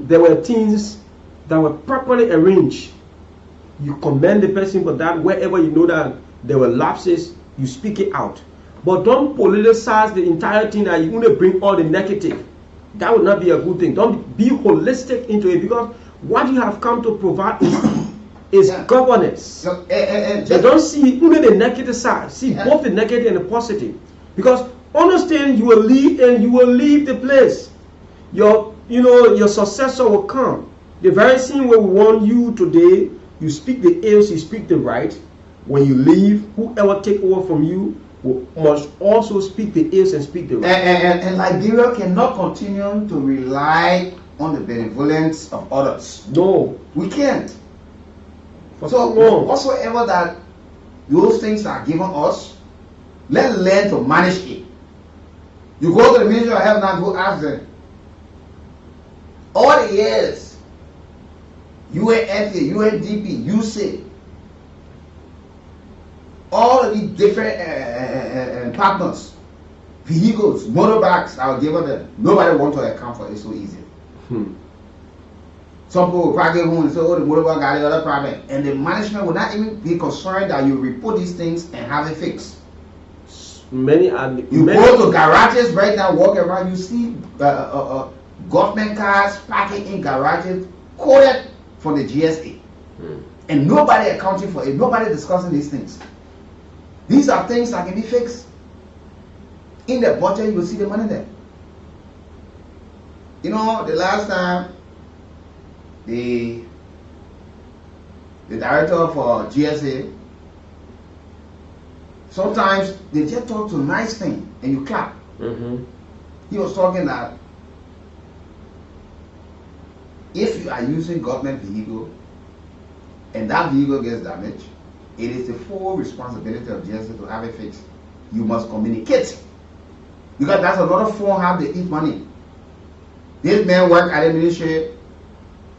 there were things that were properly arranged, you commend the person for that. Wherever you know that there were lapses, you speak it out. But don't politicize the entire thing that you only bring all the negative. That would not be a good thing. Don't be holistic into it, because what you have come to provide is governance. So, they don't see only the negative side. See both the negative and the positive. Because understand, you will leave and you will leave the place. Your successor will come. The very same way we want you today, you speak the ills, you speak the right. When you leave, whoever take over from you must also speak the ills and speak the right. And Liberia cannot continue to rely on the benevolence of others. No. We can't. So whatsoever that those things are given us, let's learn to manage it. You go to the Ministry of Health now, go ask them. All the years, UNFA, UNDP, USAID, all of these different partners, vehicles, motorbikes I was given them. Nobody wants to account for it so easy. Some people will probably go home and say, oh, the motorbike got the other problem. And the management will not even be concerned that you report these things and have it fixed. You go to garages right now, walk around, you see government cars parking in garages coded for the GSA. And nobody accounting for it, nobody discussing these things. These are things that can be fixed. In the budget, you will see the money there. You know, the last time the director for GSA, sometimes they just talk to nice thing and you clap. He was talking that if you are using government vehicle and that vehicle gets damaged, it is the full responsibility of GSA to have it fixed. You must communicate, because that's another form how they eat money. This man work at the ministry,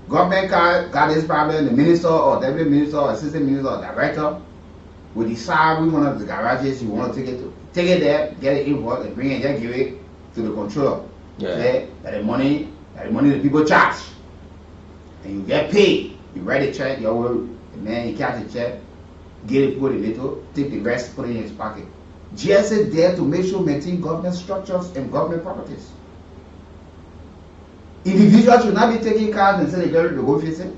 government got this problem, the minister or deputy minister or assistant minister or director will decide which one of the garages you want to take it there, get it invoice and bring it, just give it to the controller. Say that the money the people charge. And you get paid. You write a check, the man, he catch the check, get it, put it little, take the rest, put it in his pocket. GSA is there to make sure maintain government structures and government properties. Individuals should not be taking cars and saying they're going to go fix it.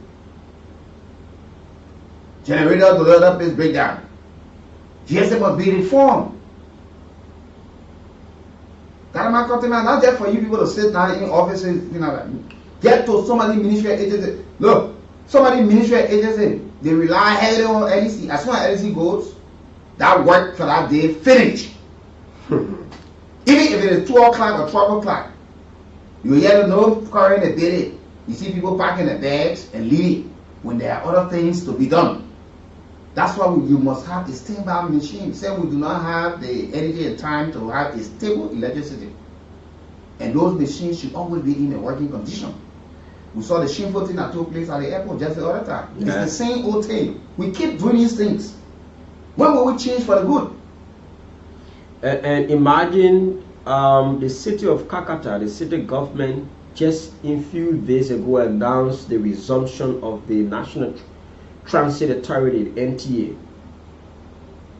Generator to the other place break down. GSA must be reformed. That's my continent, not just for you people to sit down in offices, get to somebody ministry agency. Look, somebody ministry agency, they rely heavily on LEC. As soon as LEC goes, that work for that day finished. Even if it is 2 o'clock or 12 o'clock, you hear no carrying a bid. You see people packing their bags and leaving when there are other things to be done. That's why you must have a standby machine. Say we do not have the energy and time to have a stable electricity. And those machines should always be in a working condition. We saw the shameful thing that took place at the airport just the other time. It's the same old thing. We keep doing these things. When will we change for the good? And imagine the city of Kakata, the city government, just a few days ago announced the resumption of the National Transit Authority, NTA,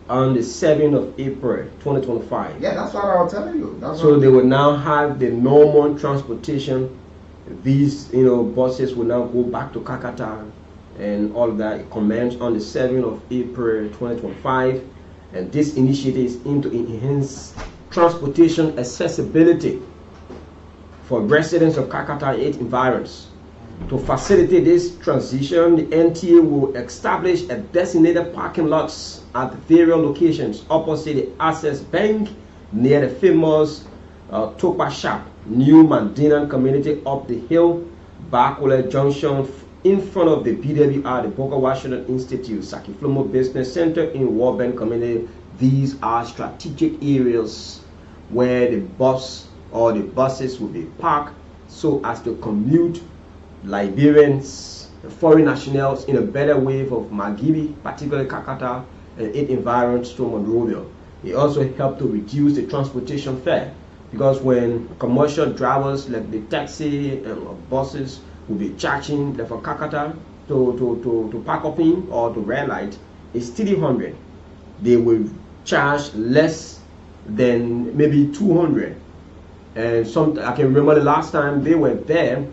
on the 7th of April 2025. Yeah, that's what I was telling you. So they will now have the normal transportation. These buses will now go back to Kakata and all of that. It commenced on the 7th of April 2025, and this initiative is aimed to enhance transportation accessibility for residents of Kakata and its environs. To facilitate this transition, the NTA will establish a designated parking lots at various locations opposite the Access Bank, near the famous Topa Shop, New Mandinan community up the hill, Barcola Junction in front of the BWR, the Booker Washington Institute, Sakiflomo Business Center in Warburn Community. These are strategic areas where the bus or the buses will be parked so as to commute Liberians, foreign nationals in a better wave of Magibi, particularly Kakata and its environs to Monrovia. It also helped to reduce the transportation fare, because when commercial drivers like the taxi and buses will be charging for Kakata to park up in or to red light, it's 300. They will charge less than maybe 200. And I can remember the last time they were there,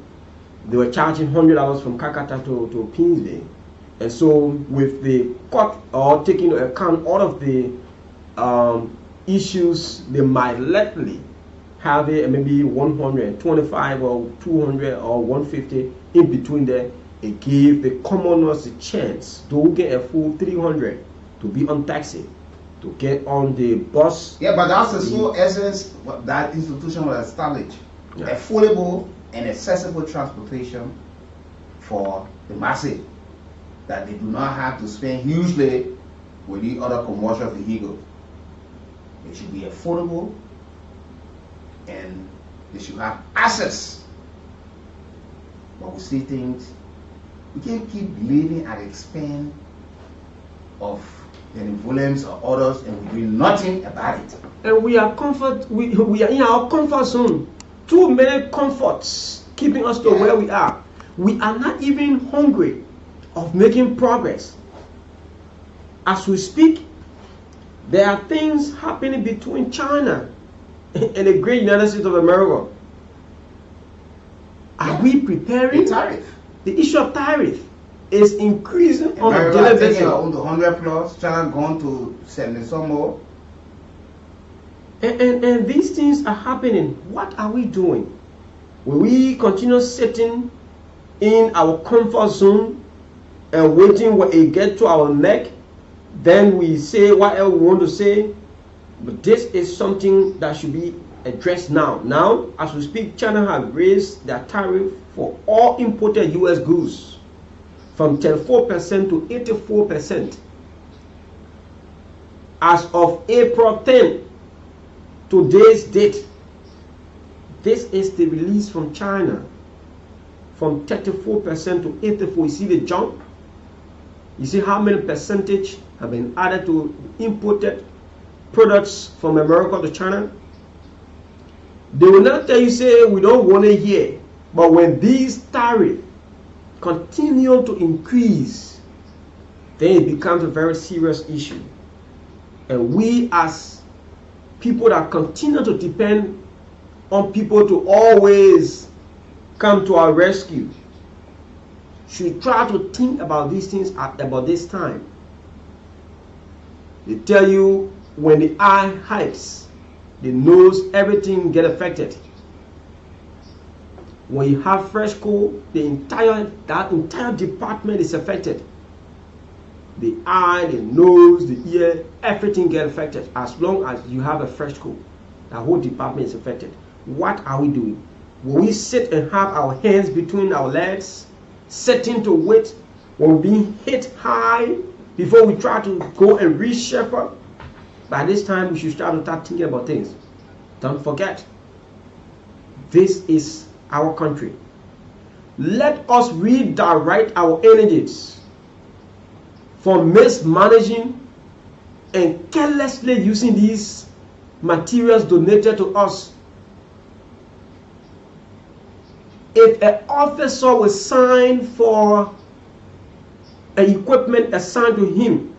they were charging $100 from Kakata to Pinsville. And so with the cut or taking into account all of the issues, they might likely have it maybe 125 or 200 or 150 in between there. It gave the commoners a chance to get a full 300 to be on taxi, to get on the bus. Yeah, but that's the sole essence what that institution was established. Yeah. Affordable and accessible transportation for the masses, that they do not have to spend hugely with the other commercial vehicles. It should be affordable and they should have access. But we see things, we can't keep living at the expense of the influence of others and we do nothing about it. And we are we are in our comfort zone. Too many comforts keeping us to where we are. We are not even hungry of making progress. As we speak, there are things happening between China and the great United States of America. Are we preparing? The tariff. The issue of tariff is increasing on a America daily taking basis. on to 100 plus, China gone to 70 some more. And these things are happening. What are we doing? Will we continue sitting in our comfort zone and waiting when it gets to our neck? Then we say whatever we want to say. But this is something that should be addressed now. Now, as we speak, China has raised their tariff for all imported U.S. goods from 34% to 84%. As of April 10, today's date, this is the release from China, from 34% to 84%. You see the jump? You see how many percentage have been added to imported products from America to China? They will not tell you, say, we don't want it here. But when these tariffs continue to increase, then it becomes a very serious issue. And we as people that continue to depend on people to always come to our rescue should try to think about these things at about this time. They tell you when the eye hypes, the nose, everything get affected. When you have fresh cold, that entire department is affected. The eye, the nose, the ear, everything get affected. As long as you have a fresh cold, the whole department is affected. What are we doing? Will we sit and have our hands between our legs, sitting to wait when we're being hit high before we try to go and reach shepherd? By this time, we should start thinking about things. Don't forget, this is our country. Let us redirect our energies from mismanaging and carelessly using these materials donated to us. If an officer will sign for an equipment assigned to him,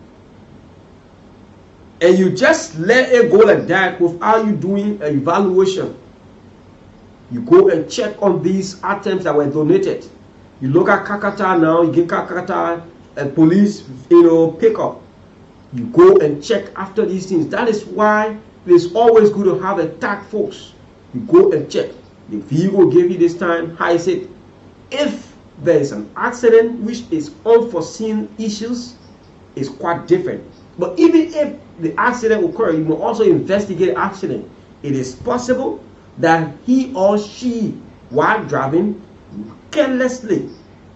and you just let it go like that without you doing an evaluation, you go and check on these items that were donated. You look at Kakata now, you get Kakata a police, pickup. You go and check after these things. That is why it's always good to have a tag force. You go and check. The vehicle gave you this time, how is it? If there is an accident which is unforeseen issues, is quite different. But even if the accident occurs, you will also investigate accident. It is possible that he or she, while driving, carelessly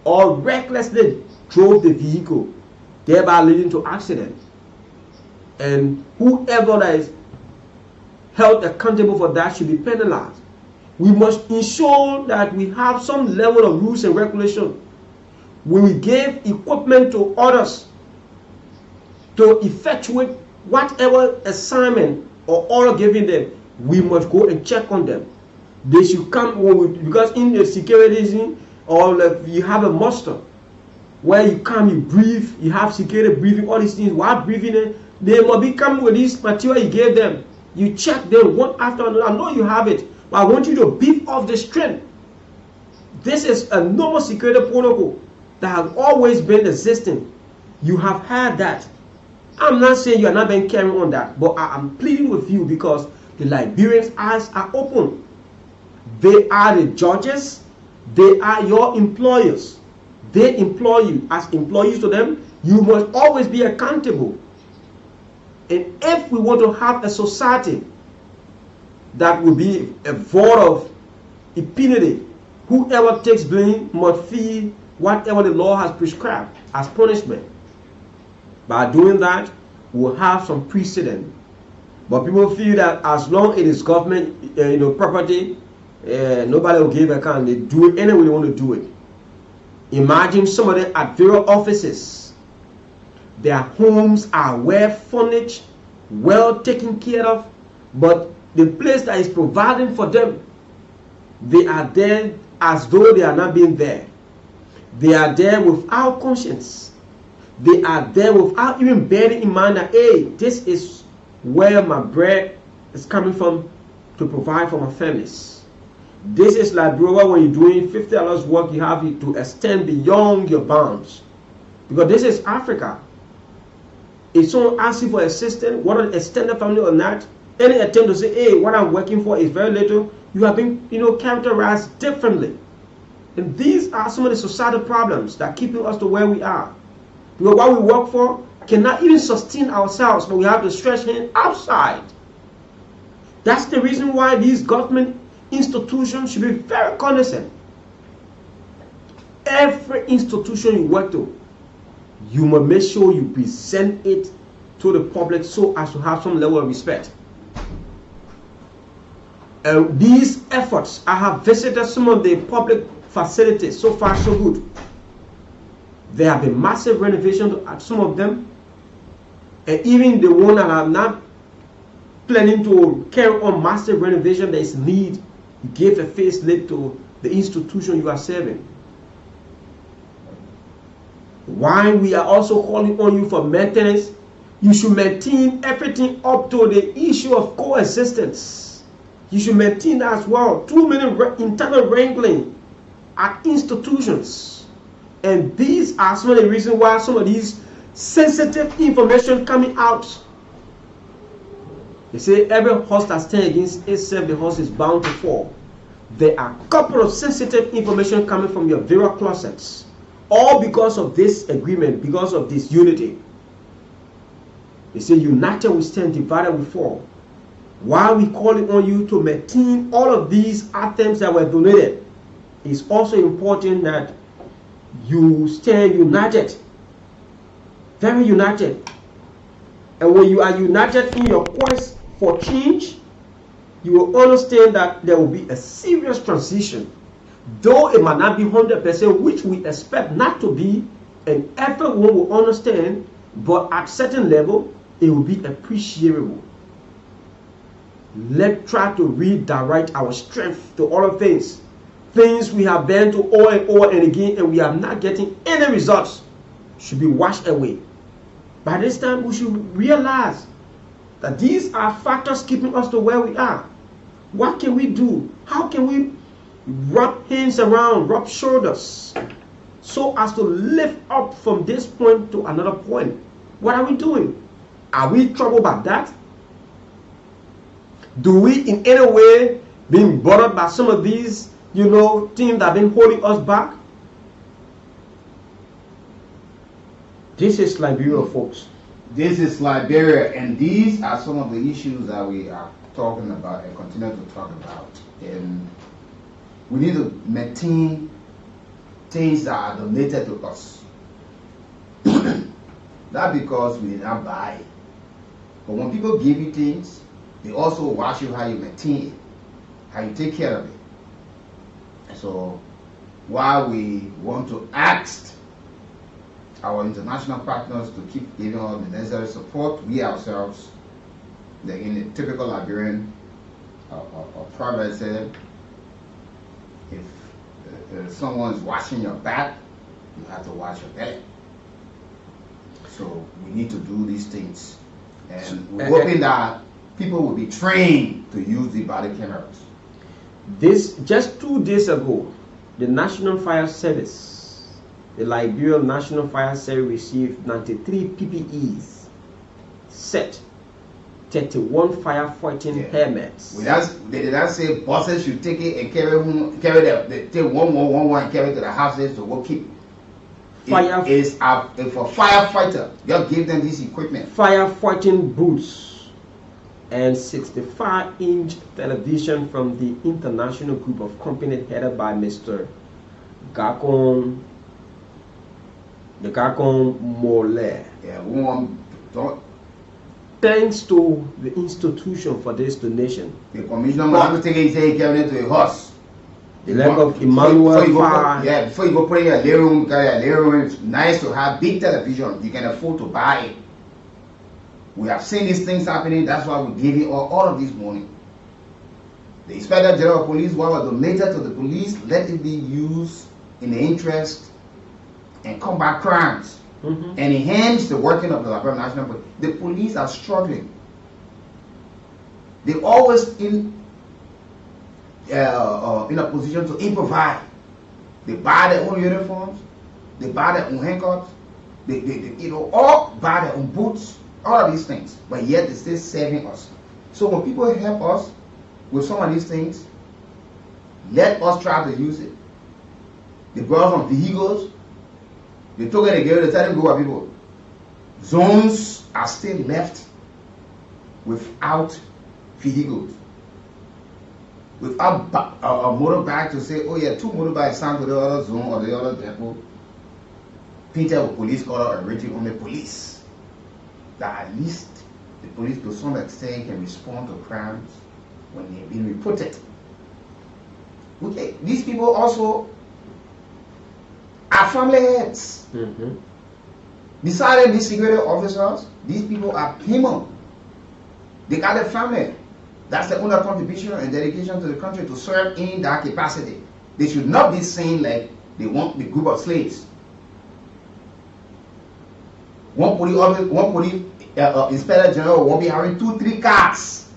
or recklessly drove the vehicle, thereby leading to accident. And whoever that is held accountable for that should be penalized. We must ensure that we have some level of rules and regulation. When we give equipment to others to effectuate whatever assignment or order given them, we must go and check on them. They should come because in the security or you have a muster where you come, you breathe, you have security breathing, all these things. While breathing, they must be coming with this material you gave them. You check them one after another. I know you have it, but I want you to beef off the strength. This is a normal security protocol that has always been existing. You have had that. I'm not saying you are not being carrying on that, but I am pleading with you because the Liberians' eyes are open. They are the judges. They are your employers. They employ you as employees to them. You must always be accountable. And if we want to have a society that will be a void of impunity, whoever takes blame must feel whatever the law has prescribed as punishment. By doing that, we'll have some precedent. But people feel that as long as it is government property, nobody will give account. They do it anyway they want to do it. Imagine somebody at various offices. Their homes are well furnished, well taken care of, but the place that is providing for them, they are there as though they are not being there. They are there without conscience. They are there without even bearing in mind that, hey, this is where my bread is coming from to provide for my families. This is like, brother, when you're doing $50 work, you have to extend beyond your bounds. Because this is Africa. If someone asks you for assistance, whether extended family or not, any attempt to say, hey, what I'm working for is very little, you have been, characterized differently. And these are some of the societal problems that are keeping us to where we are. Because what we work for cannot even sustain ourselves, but we have to stretch hands outside. That's the reason why these government institutions should be very cognizant. Every institution you work to, you must make sure you present it to the public so as to have some level of respect. These efforts, I have visited some of the public facilities. So far so good. There have been massive renovations at some of them, and even the one that are not planning to carry on massive renovation, there is need to give a facelift to the institution you are serving. While we are also calling on you for maintenance, you should maintain everything up to the issue of coexistence. You should maintain that as well. Too many internal wrangling at institutions. And these are some of the reasons why some of these sensitive information coming out. They say every horse that stands against itself, the horse is bound to fall. There are a couple of sensitive information coming from your various closets. All because of this agreement, because of this unity. They say united we stand, divided we fall. While we calling on you to maintain all of these items that were donated, it's also important that you stand united, very united. And when you are united in your quest for change, you will understand that there will be a serious transition. Though it might not be 100%, which we expect not to be, and everyone will understand, but at certain level, it will be appreciable. Let's try to redirect our strength to other things. Things we have been to over and again, and we are not getting any results, should be washed away. By this time, we should realize that these are factors keeping us to where we are. What can we do? How can we rub hands around, rub shoulders, so as to lift up from this point to another point? What are we doing? Are we troubled by that? Do we in any way being bothered by some of these, things that have been holding us back? This is Liberia, folks. This is Liberia, and these are some of the issues that we are talking about and continue to talk about. And we need to maintain things that are donated to us. Not because we did not buy it. But when people give you things, they also watch you how you maintain it, how you take care of it. So while we want to ask our international partners to keep giving us the necessary support, we ourselves, in the typical Liberian proverb said, if someone is washing your back, you have to wash your belly. So we need to do these things. And we're hoping that people will be trained to use the body cameras. This just 2 days ago, the National Fire Service, the Liberian National Fire Service received 93 PPEs, set 31 firefighting helmets. They did not say bosses should take it and take one and carry it to the houses to go keep. It is for firefighter. Just give them this equipment. Firefighting boots and 65-inch television from the international group of companies headed by Mr. Gakon Moller. Yeah, thanks to the institution for this donation. The commissioner will take it and say carry it to a horse. The leg of Emmanuel Fire. Before you go put in your living room, carry your living room, it's nice to have big television. You can afford to buy it. We have seen these things happening. That's why we give you all of this money. The Inspector General of Police, what was donated to the police, let it be used in the interest and combat crimes and enhance the working of the Liberian National Police. The police are struggling. They're always in a position to improvise. They buy their own uniforms, they buy their own handcuffs, they all buy their own boots, all of these things, but yet they're still serving us. So when people help us with some of these things, let us try to use it. They brought some vehicles, they took it again, they tell them go people. Zones are still left without vehicles. Without a motorbike to say, oh yeah, 2 motorbikes down to the other zone or the other depot, painted with police color and written on the police. That at least the police to some extent can respond to crimes when they've been reported. Okay, these people also are family heads. Besides these security officers, these people are people. They got a family. That's the only contribution and dedication to the country to serve in that capacity. They should not be seen like they want the group of slaves. One police inspector general won't be having 2-3 cars.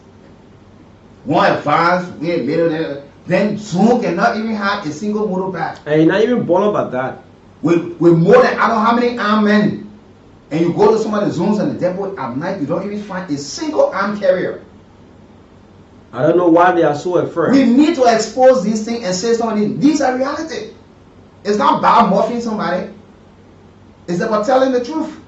One advance, then Zoom cannot even have a single motorbike. And you're not even bothered about that. With more than I don't know how many armed men, and you go to some of the zones and the depot at night, you don't even find a single armed carrier. I don't know why they are so afraid. We need to expose these things and say something. These are reality. It's not about morphing somebody. It's about telling the truth.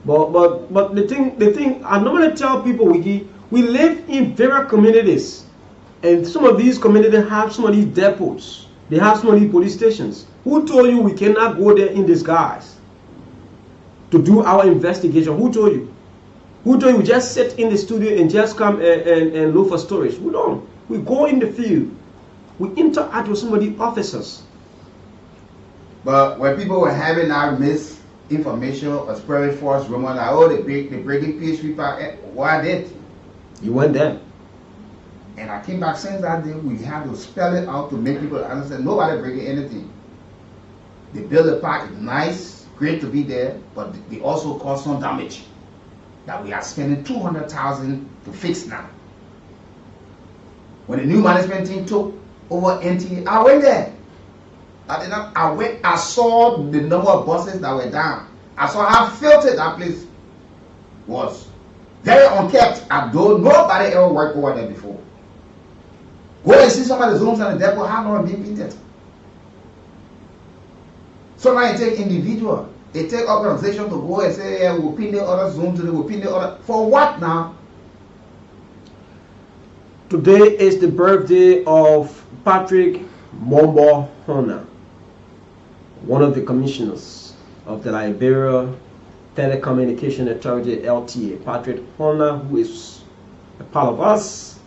But the thing I normally tell people, we live in various communities, and some of these communities have some of these depots. They have some of these police stations. Who told you we cannot go there in disguise to do our investigation? Who told you? Who told you we just sit in the studio and just come and look for stories? We don't. We go in the field. We interact with some of the officers. But when people were having our misinformation or spreading false rumors, like, oh, they breaking PHP, why did? You went there. And I came back since that day, we had to spell it out to make people understand nobody breaking anything. They built the park, it's nice, great to be there, but they also caused some damage that we are spending $200,000 to fix now. When the new management team took over NTA, I went there. I saw the number of buses that were down. I saw how filthy that place was. Very unkept. Nobody ever worked over there before. Go and see some of the zones and the depot have not been painted. So now you take individual, they take organization to go and say, yeah, we'll paint the other zone today, we'll paint the other. For what now? Today is the birthday of Patrick Mombo Hona, one of the commissioners of the Liberia Telecommunication Authority LTA, Patrick Hona, who is a part of us,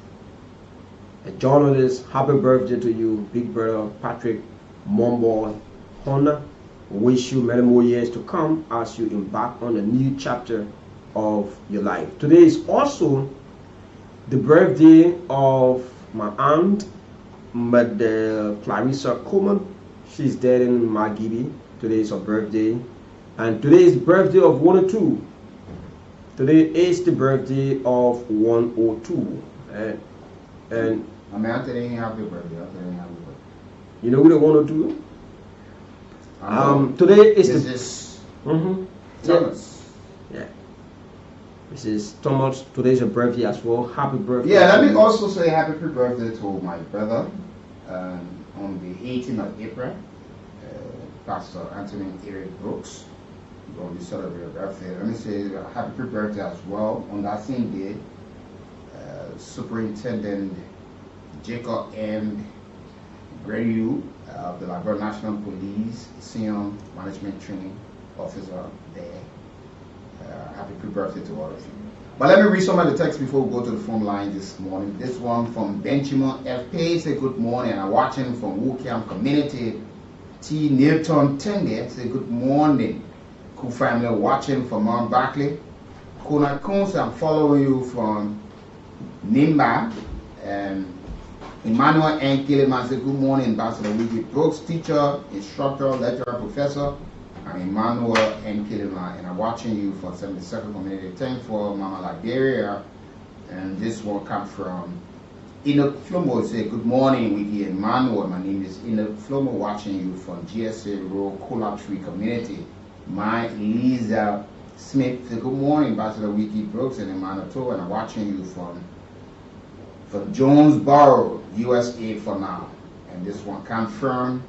a journalist. Happy birthday to you, big brother Patrick Mombo Hona. Wish you many more years to come as you embark on a new chapter of your life. Today is also the birthday of my aunt, Mother Clarissa Coleman. She's dead in Magibi. Today is her birthday. And today is the birthday of 102. Today is the birthday of 102. And I mean, I'm telling you happy birthday. I'm telling you happy birthday. you know who the 102? Today is this Thomas. Yeah. This is Thomas. Today's a birthday as well. Happy birthday. Yeah, let me also say happy birthday to my brother on the 18th of April, Pastor Anthony Eric Brooks. We're going to celebrate a birthday. Let me say happy birthday as well on that same day. Superintendent Jacob M. Greyu of the Liberia National Police, Senior Management Training Officer there. Happy birthday to all of you. But let me read some of the text before we go to the phone line this morning. This one from Benjamin F. P. Say good morning. I'm watching from Wokiam Community. T. Newton Tenge say good morning. Kool family watching from Mount Barkley. Kuna Kunz, I'm following you from Nimba. And Emmanuel N. Kiliman say good morning, Ambassador Wiki Brooks, teacher, instructor, lecturer, professor. I'm Emmanuel N. Kiliman, and I'm watching you from 72nd Community. Thanks for Mama Liberia. And this one comes from Enoch Flomo. Say good morning, Wiki Emmanuel. My name is Enoch Flomo, watching you from GSA Road, Kool Tree Community. My Lisa Smith say good morning, Ambassador Wiki Brooks and Emmanuel Toe, and I'm watching you from Jonesboro, USA for now. And this one confirmed.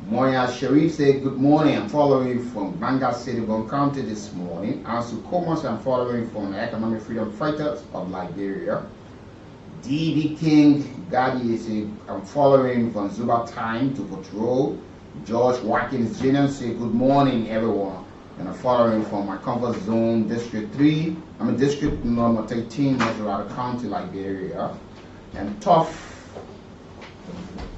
Moya Sharif said, good morning. I'm following from Banga City, Bon County this morning. Ansu Komos, I'm following from the Economic Freedom Fighters of Liberia. D.B. King Gadi said, I'm following from Zuba Time to Patrol. George Watkins Jr. said, good morning, everyone. And I'm following from my comfort zone, District 3. I'm in District number 13, Missouri County, Liberia. And tough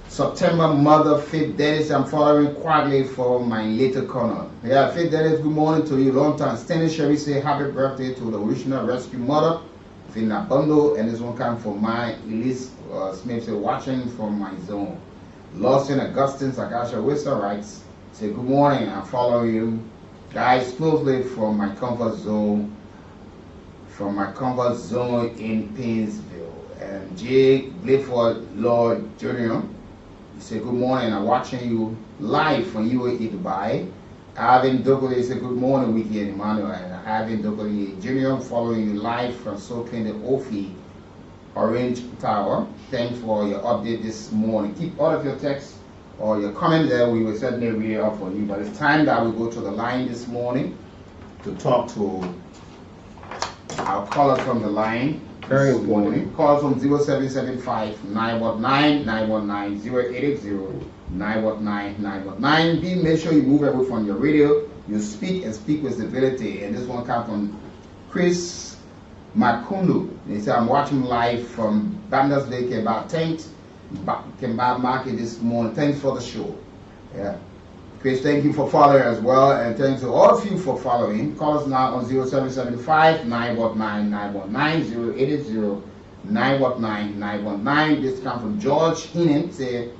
September Mother Faith Dennis, I'm following quietly for my little corner. Yeah, Faith Dennis, good morning to you. Long time. Stanley Sherry say happy birthday to the original rescue mother, Fina Bundle. And this one comes from my Elise Smith, say watching from my zone. Lawson Augustine Sakasha Whistler writes, say good morning. I'm following you guys closely from my comfort zone. From my comfort zone in Painesville. And Jake Bliford Lord Jr. He said, good morning, I'm watching you live from UAE Dubai. Ivan Douglas said, good morning, Wiki and Emmanuel. And Ivan Douglas Jr. following you live from Soaking the Ophie Orange Tower. Thanks for your update this morning. Keep all of your texts or your comments there. We will certainly read it up for you. But it's time that we go to the line this morning to talk to our callers from the line. Very important. Call from 0775 919 919 0880 919 919. Be make sure you move away from your radio. You speak and speak with civility. And this one comes from Chris Makundu. He said, I'm watching live from Bandersville, Kemba Market this morning. Thanks for the show. Yeah. Chris, thank you for following as well, and thanks to all of you for following. Call us now on 0775 919 919 0880 919 919. This comes from George Heenan. Say,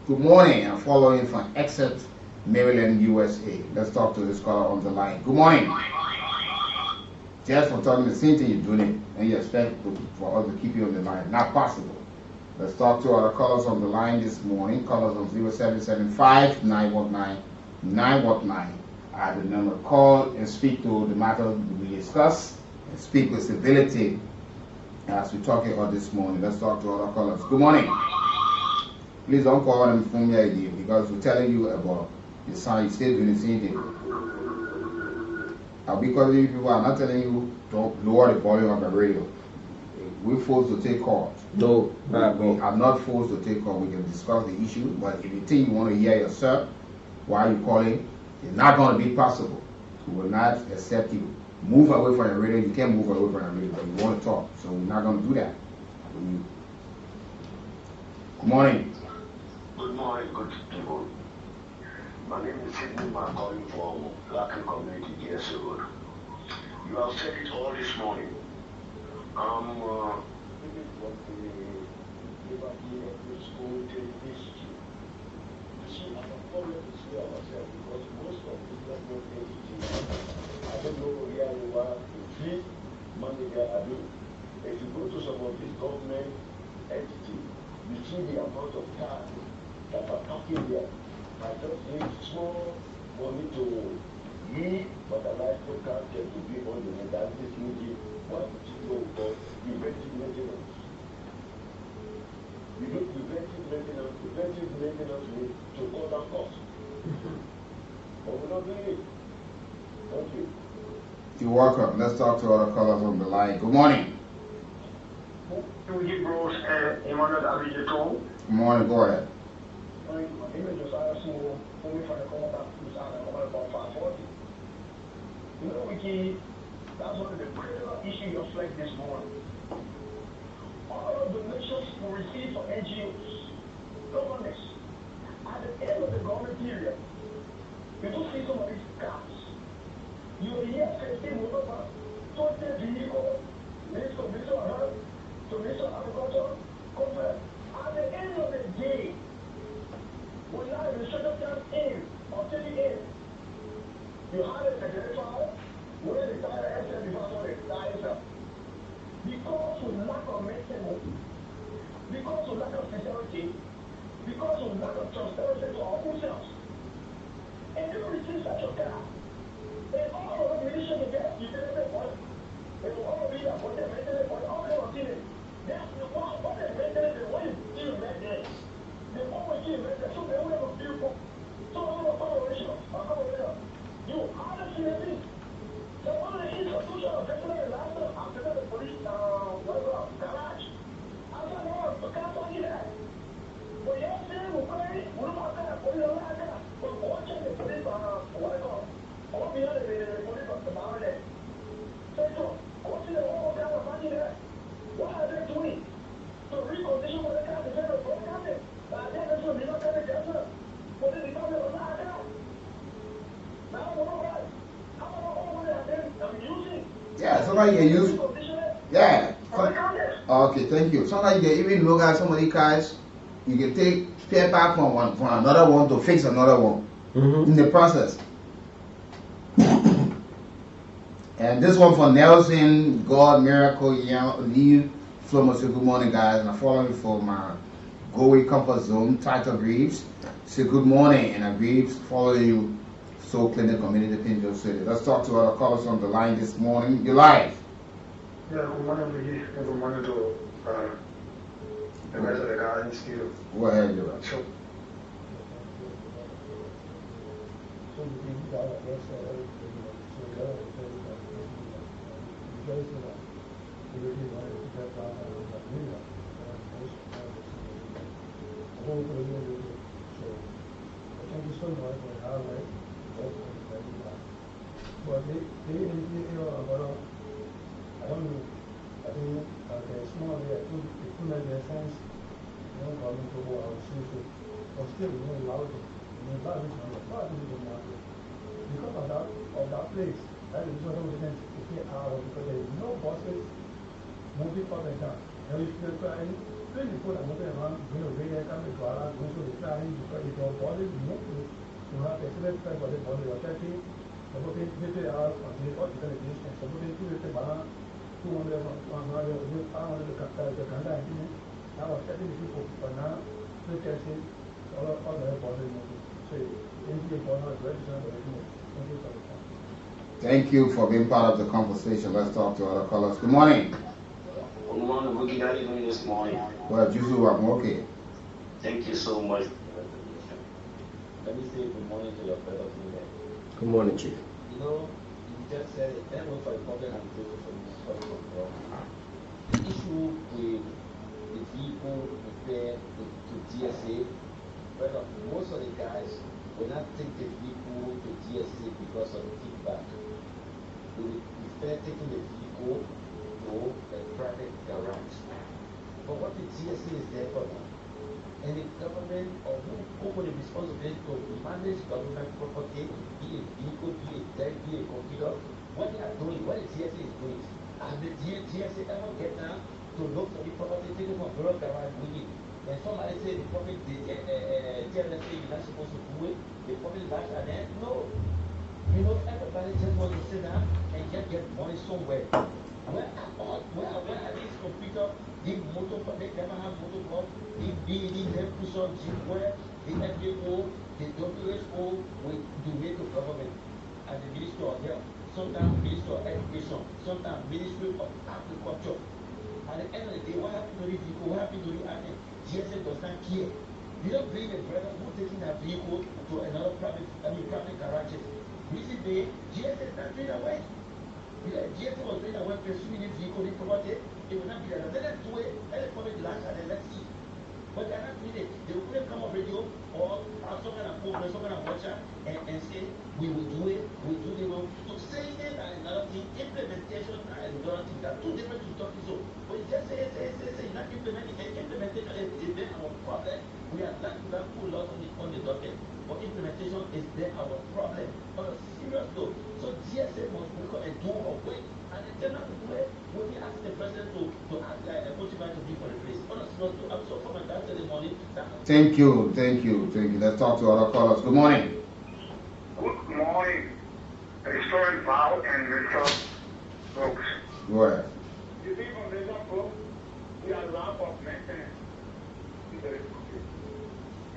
good morning. I'm following from Exeter, Maryland, USA. Let's talk to this caller on the line. Good morning. Just for talking the same thing you're doing, and you expect for us to keep you on the line. Not possible. Let's talk to our callers on the line this morning. Call us on 0775 919 919. I have the number. Call and speak to the matter we discuss and speak with civility as we're talking about this morning. Let's talk to our callers. Good morning. Please don't call them from your idea because we're telling you about the sound. You're still doing the same thing. I'll be calling you people. I'm not telling you don't lower the volume of the radio. we're forced to take calls. No, We are not forced to take calls. We can discuss the issue, but if you think you want to hear yourself while you're calling, it's not going to be possible. We will not accept you. Move away from your radio. You can't move away from your radio, but you want to talk, so we're not going to do that. Good morning. Good morning, good people. My name is Sidney. I'm calling from Latin Community, DS Road. You have said it all this morning. Thinking from the liberty of the school history. You see, I'm a problem to see ourselves because most of the government entities, I don't know where you are, the fee money they are doing. If you go to some of these government entities, you see the amount of time that are talking there. I just need small money to me, but I like to count them to be on the modalities meeting. What would you go for preventive maintenance? You do preventive maintenance means to cut down costs. But we're not doing it. Thank you. You're welcome. Let's talk to other callers on the line. Good morning. Good morning. Go ahead. You know, Wiki, that's one of the critical issues of like this morning. All of the donations we receive from NGOs, governments, at the end of the government period, you don't see some of these cards. You will hear 15 over 20 vehicles, Minister of Health, to Minister of Agriculture, conference. At the end of the day, when now the shuttle comes in or taking in, you have a secretary where the tire extra before the tire. Because of lack of maintenance, because of lack of sincerity, because of lack of transparency to our own selves, and you receive such a car, and all of the munitions you get, you didn't pay for it. They will all be there for the maintenance, for all the material. That's the one, what the maintenance, the one you still met there. They always give maintenance, so they will have a beautiful, so all the collaboration, you are the CNC. So one of the institutions of veterinary last time, after the police, garage, after one, the car don't get that. But yesterday, we pray, we don't have that, we don't have that. But watching the police, what I call, all the other police of the mountain. So, watching the whole kind of money there. What are they doing? To recondition what they got, the general broadcasting. Then that's what they don't get the government. But then the government was not there. Now, what about it? Yeah, somebody can use. Yeah. Okay, thank you. Sometimes you can even look at some of these cars. You can take spare part from another one to fix another one in the process. And this one for Nelson, God, Miracle, Leave, Flomo. Say good morning, guys. And I follow me for my Go Away Comfort Zone, Title Reeves. Say good morning, and I Reeves follow you. So Clinic Community Pinto City. Let's talk to other callers on the line this morning. You're live. Yeah, good morning, Vicky. And good morning to the rest of the guys in the studio. Go ahead, you're right. Sure. Thank you so much for having me. But they about I don't know. I think there's small way I think it could make sense. Government to go out see but still allow it. Allow it to market. Because of that place, that is one of the things to get out because there is no buses moving up and down. And if you're trying, then you put a motor around, radio coming to our going to the trying because if your body is not to have excellent time for the body or 30, supporting 50 hours on the distance, supporting 200 banana, 200 to Kanda, now was 30 people, but now, we can see all the body moving. So, thank you for not register the document. Thank you for the time. Thank you for being part of the conversation. Let's talk to other callers. Good morning. Good morning, Boogie. How are you doing this morning? Well, Jusu, I'm okay. Thank you so much. Let me say good morning to your brother. Good morning, Chief. You know, you just said it. Thank you for the problem and for the problem. The issue But what the GSA is there for now? And the government or who with the responsibility to manage government property, be a vehicle, be a deck, be a computer, what they are doing, what the GSA is doing. And the GSA ever get down to look for the property taken from Bureau Garage Wiki. And somebody say the property, the GSA, you're not supposed to do it, the property lash at them. No. You know, everybody just wants to sit down and just get money somewhere. Where are these computers, the motor, they never have motor club, the BD, the push-up, where the FAO, the WHO will donate to government and the Ministry of Health, sometimes Ministry of Education, sometimes Ministry of Agriculture. At the end of the day, what happened to the vehicle? What happened to the item? GSA does not care. You don't bring a brother who taking that vehicle to another private garages. Recently, GSA is not doing away. Because GSA was doing away pursuing the vehicle, the property, it will not be that. Let them do it, let them come in the last and then let's see. But they're not doing it. They will put come on radio or have some kind of program, some kind of watcher and say, we will do it, we will do it. So saying it and another thing, implementation and another thing, they're two different to talking so. But you just say, you're not implementing, and implementation is then our problem. We are not to have full loss on the docket. But implementation is then our problem. On a serious note. So GSA must work and do our way. And they tell not to do it. When we ask the president to ask motivate to be for the place. On a serious note, I'm so from my dad the money. Thank you. Let's talk to other callers. Good morning. Good morning, Mr. Val and Mr. Brooks. Go ahead. You see, from Mr. Brooks, we are lack of maintenance.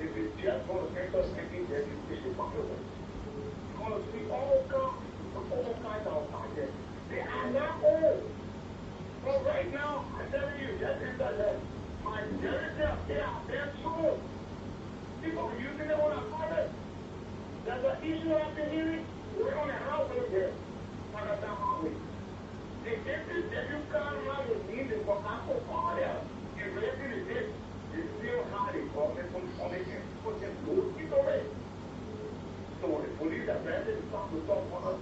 If it's just going to make us thinking that it's a compliment. You're going to see all kinds of projects. They are not old. But right now, I'm telling you, just in the majority of they're sold. People are using them on a product. There's an issue after hearing. We're on a highway there. On a highway. The distance that you can't run with music for Apple Fire, you're raising the distance. It's still high. The government from it and put them good people away. So the police are ready to talk on us.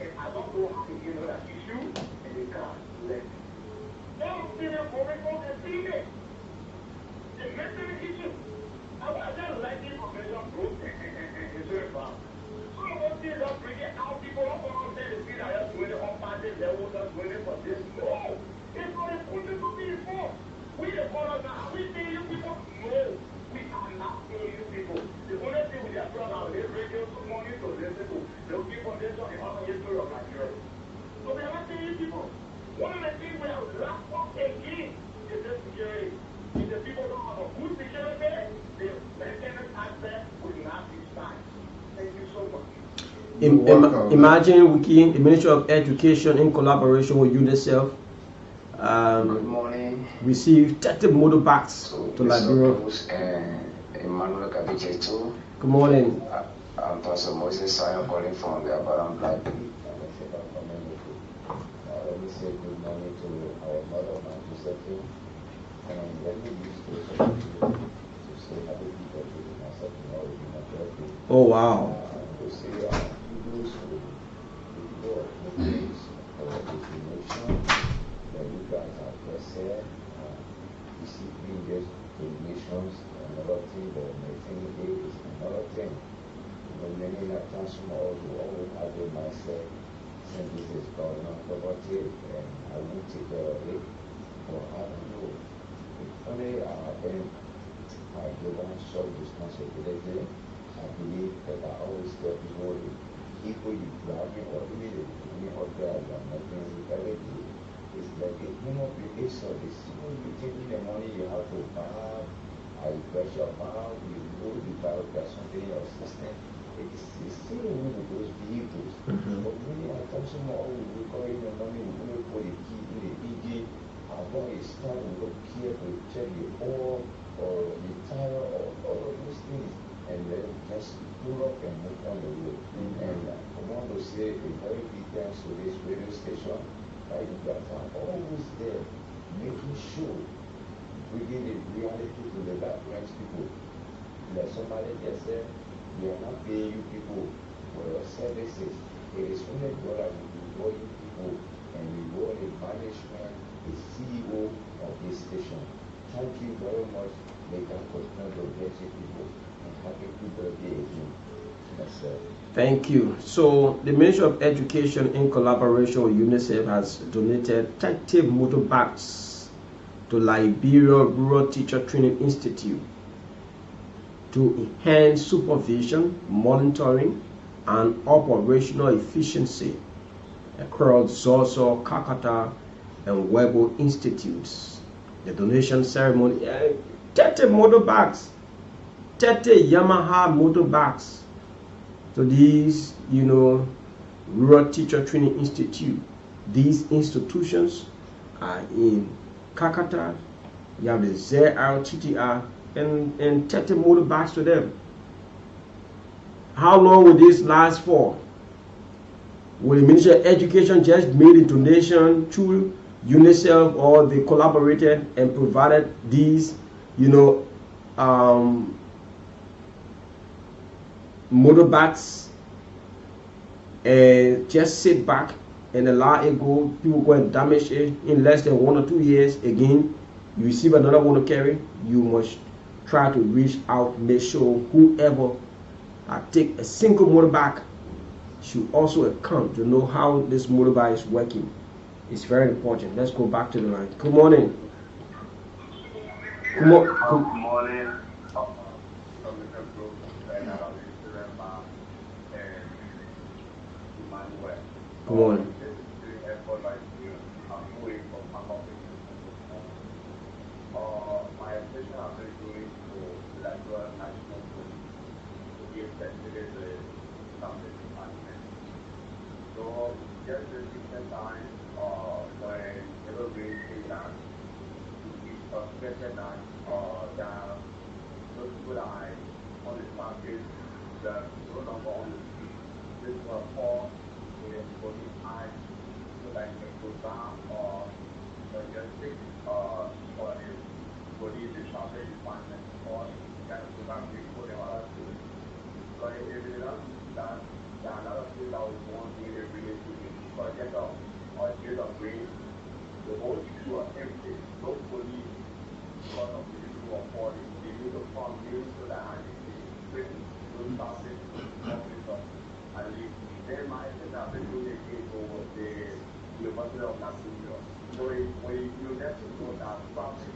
And I don't know how to get on that issue, and they can't let it. They don't see them going on and see it. They mention the issue. I just like this profession group and certified. Some of us things are bringing out people up on there to see that they're doing it on party level, they're doing it for this. No! It's not a put this to be for. We the callers now. Are we paying you people? No. We are not paying you people. The only thing we have done now is radio some money to listen to. They'll keep on this on the other history of Nigeria. So we are not paying you people. One of the things we have locked up again is the security. If the people don't have a good security, the maintenance aspect will not be fine. Thank you so much. Imagine Wiki, the Ministry of Education, in collaboration with UNICEF, good morning. Receive 30 motorbikes to Liberia. Emmanuel Kabichetu. Good morning. I'm Pastor Moses. I am calling from the Abadan Black. Let me say good morning to our mother, Josephine. And let me use this opportunity to say happy birthday to myself tomorrow will be my birthday. Oh, wow. To say kudos to the people of the place for the nation that you guys have just said. Receiving these donations, another thing, the maintaining day is another thing. Many lifetimes from all who always have their mindset, saying this is government property and I won't take care of it. But I don't know. If only I have been given such responsibility, I believe that I always tell people, people you driving or even up there, you are making it every day. It's like a human being service. You taking the money you have to buy, I press your mouth, you go to buy something in your system. It's still with those vehicles. But many times we call it the money, we only put the key in the EG, and when it starts, we don't care to check the oil or the tire or all of those things, and then just pull up and move on the road. And I want to say a very big thanks to this radio station, right? You guys are always there, making sure, bringing the reality to the background people. Like somebody just said, we are not paying you people for your services. It is only God that will reward you people and reward the management, the CEO of this station. Thank you very much. May God continue to bless you people and happy birthday again. Yes, sir. Thank you. So the Ministry of Education in collaboration with UNICEF has donated 30 motorbikes to Liberia Rural Teacher Training Institute to enhance supervision, monitoring, and operational efficiency across Zoso, Kakata, and Webo institutes. The donation ceremony, 30 motorbikes, 30 Yamaha motorbikes to these, Rural Teacher Training Institute. These institutions are in Kakata, you have the ZRTTR, and 30 motorbikes to them. How long will this last for? Will the Ministry of Education just made a donation to UNICEF, or they collaborated and provided these, motorbikes, and just sit back and allow it go? People go and damage it in less than 1 or 2 years. Again, you receive another one to carry. You must try to reach out, make sure whoever take a single motorbike should also account to know how this motorbike is working. It's very important. Let's go back to the line. Good morning. Good morning. Good morning. My application I've been doing for the Liberia National Police to be accepted as something department. So just the recent time when the rain came down, we suspected that those people that on the market that no longer on the street. This was all with the police eye, so like the program or just take or the police the traffic department or kind of program before the other schools. So it is that there are a lot of things that we want to really relate to the project or shade of rain. The whole issue of everything, no police, because of the issue of falling, they need to form new so that I can bring those traffic officers and leave. Then my sister has been doing a case over the University of Nigeria. So when you get to know that traffic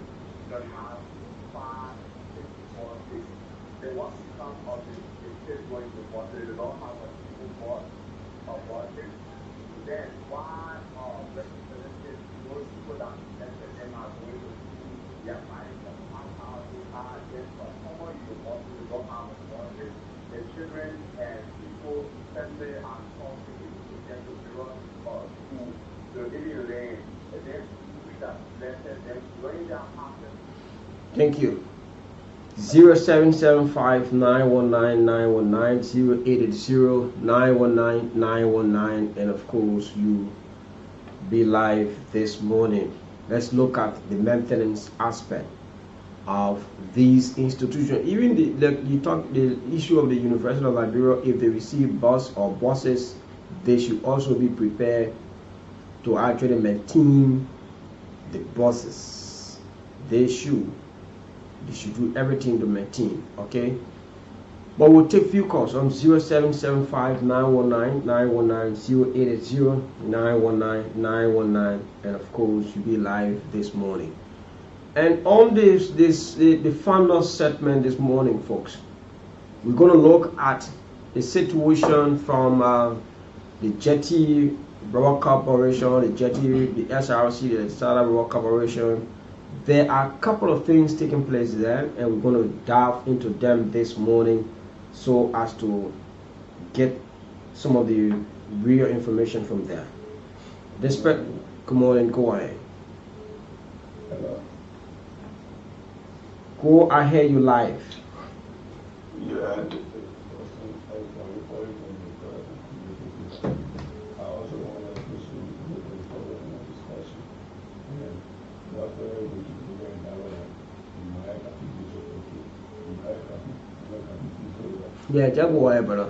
can have 5, 6, 4 states, then once you come up the state going to water, they don't have a single board of water. Then why representatives, those people that elected them are going to see their lives from how to hard, then for someone you want to don't have a water, the children and people especially are talking to get to zero or school, so they didn't learn, and then we that blessed them during their happen. Thank you. 0775-919-919, and of course you be live this morning. Let's look at the maintenance aspect of these institutions. Even the issue of the University of Liberia, if they receive bus or buses, they should also be prepared to actually maintain the buses. They should do everything to maintain, okay? But we'll take few calls on 0775-919-919, 080-919-919, and of course you'll be live this morning. And on the final segment this morning, folks, we're going to look at the situation from the Jetty Rubber Corporation, the SRC, the Startup Rubber Corporation. There are a couple of things taking place there, and we're going to dive into them this morning so as to get some of the real information from there. Good morning, go ahead. Hello. Go ahead, you live. Yeah. I also want to appreciate you for the discussion. And whatever we can do right now, my application, yeah, just go ahead, brother.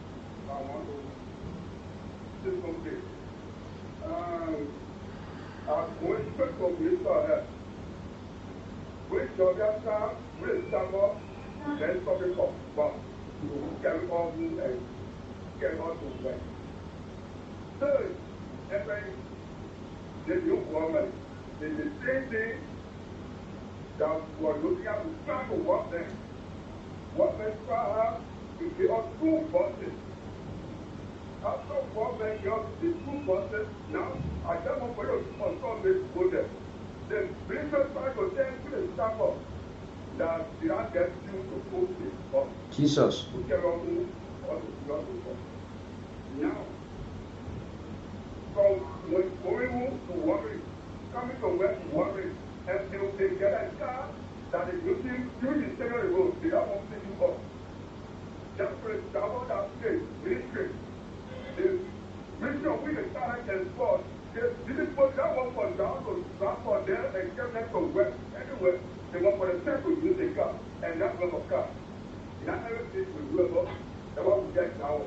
want to say something. When you first of this which Georgia will suffer, then something comes, but you carry on and get on to work. Third, every the new government is the same thing that we're looking at to try to work them. What they try to give us 2 buses. After government got the 2 buses, now I don't want for you to consult this project. The business try to tell to the staff that they don't get you to put this bus. Jesus. Now, so when going to worry, coming to work to worry, and they get a car that is using the secondary road, they don't want to take you up. Just for example, that state, ministry, the ministry of which the car and sport, they didn't put that one for down to transport there and get them to work. Anyway, they want for the state to use the car, and that's not a car. Not everything will do about the one we get now.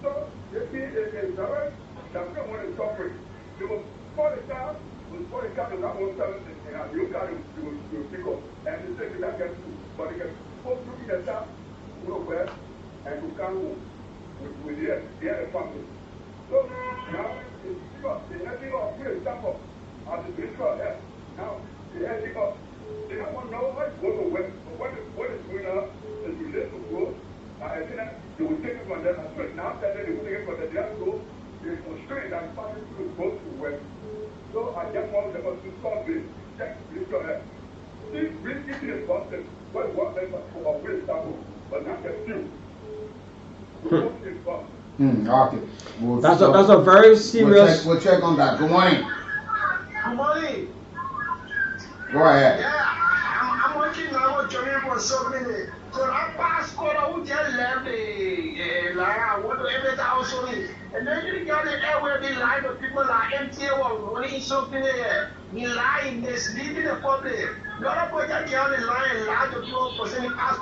So, if he is direct, that's not what is suffering. They will pour the car, to that one service, and a new car will pick up. And the state will not get through. But they can go through the car, go where, and to come home with their family. So, now, the ending of the example of the spiritual health. Now, the ending of, they don't want to know how to go to work. But what is going on is related to growth. I think that they will take it from them. Now that they will take it from them, they have to go. They constrain that family to go to work. So I just want them to solve this. Check spiritual health. See, bring it to the boston. What them for will example, but not just you. Okay. That's a very serious. We'll check on that. Good morning. Good morning. Go ahead. Yeah, I'm working now with Johnny for so many. So I passed code, I would just left I want to every also and then you got the airway, the line of people are empty or running something there. You lying, misleading the public. The other project here on the line, lie to people for saying pass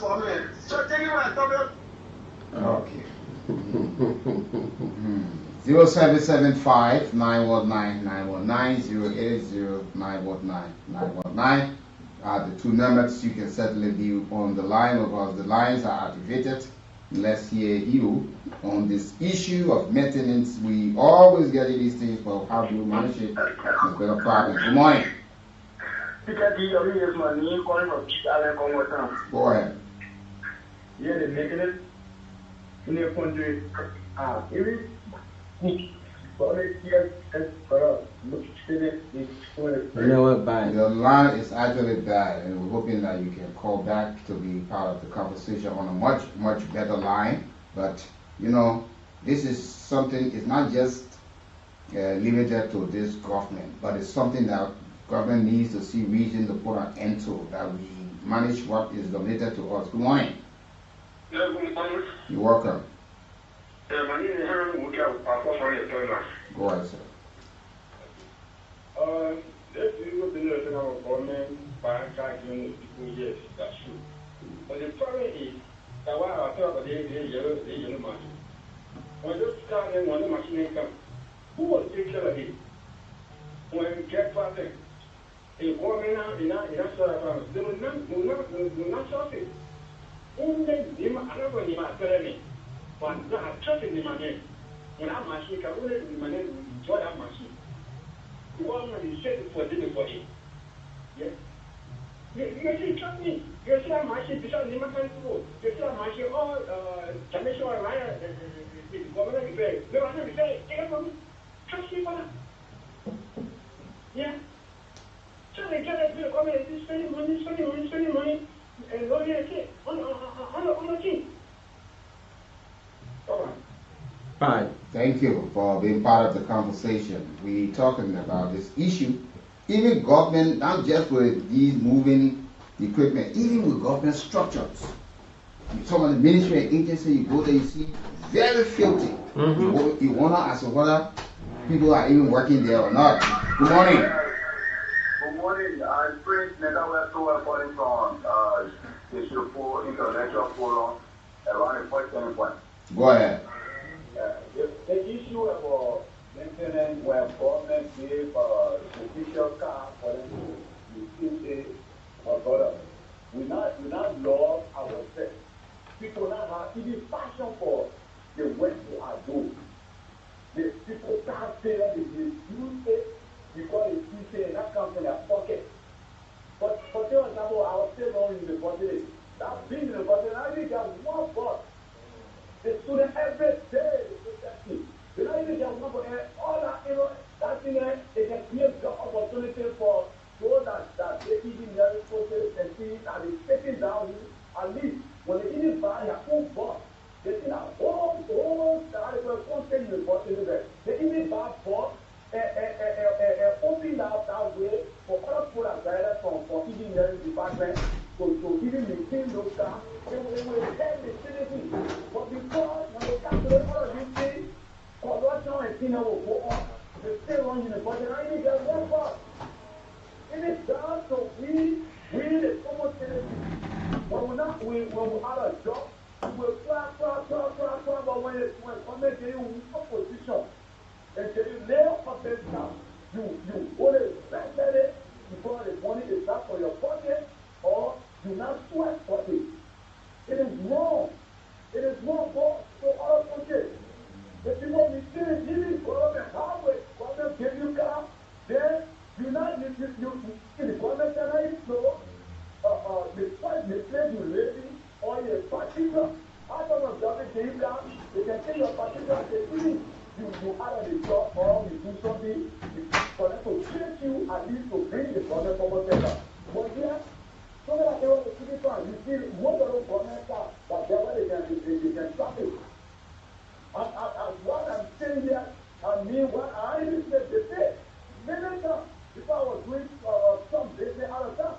for me. So tell you what, Tommy. Okay. 0775 919 919 080 919 919 the 2 numbers. You can certainly be on the line because the lines are activated. Let's hear you on this issue of maintenance. We always get these things, but how do we manage it? It's been a problem. Good morning. Go ahead. Yeah, they're making it in their country. The line is actually bad, and we're hoping that you can call back to be part of the conversation on a much better line. But you know, this is something. It's not just limited to this government, but it's something that government needs to see reason to put an end to. That we manage what is donated to us. Good morning. Yeah, good morning. You're welcome. My name is Henry Woodcock. Go ahead, sir. This is the our government by tracking people, yes, that's true. But the problem is that while I talk about the yellow machine, when those cars and when the machine come, who will take care of it? When we get passing, the government in that sort of they will not solve it. Only the but not trusting the money. When I'm machine, can only the money enjoy that machine. The government is set for everybody. Yes. You see, trust me. You see that machine, because the machine, you see that machine, all Jamaica or Ryan, the government is very, they want to say, take it from me. Trust me for that. Yeah. So they get it, the government is spending money, and what do you say? On the team. Fine. Thank you for being part of the conversation. We're talking about this issue. Even government, not just with these moving equipment, even with government structures. Some of the ministry and agency, you go there, you see, very filthy. You wonder as to whether people are even working there or not. Good morning. Good morning. I'm Prince Netherwest calling from the Shofo International Forum around the 47 point. Go ahead. The issue about maintenance when government gave official car for them to still say, my brother, we not love ourselves. People now have even passion for the work they are doing. The people start saying that they use it because it's saying that comes from their pocket. But for example, I was still going in the body. That being in the body, I only got one bus. The student every day is protecting. They don't even get one bus. All that, that thing there, they can create the opportunity for those that they even very process and see that they taking down at least when they even buy their own bus. They see that whole content in the bus anywhere. They even buy bus open up that way for other people that guided from engineering department to even maintain those cars. They will help the citizens. But because when they calculate all of these things, corruption and sin will go on. They still run in the budget. I need that one part. It is done so we the common citizens. When we have a job, we will try, but when government give you opposition, and tell you lay off this now, you only respect it because the money is not for your pocket, or you not sweat for it. It is wrong. It is wrong for all countries. The people be still giving government highway, government give you car, then you not you the government cannot inflow the place you live in or your particular. After the government give you car, they can take your particular city. You out of the job or you do something for them to treat you at least to bring the government forward better. But here, so that they want to keep it on. You see, most of those government cars that they can stop it. And what I'm saying here, I mean what I even said they say. Many times, if I was doing some, they say out of time.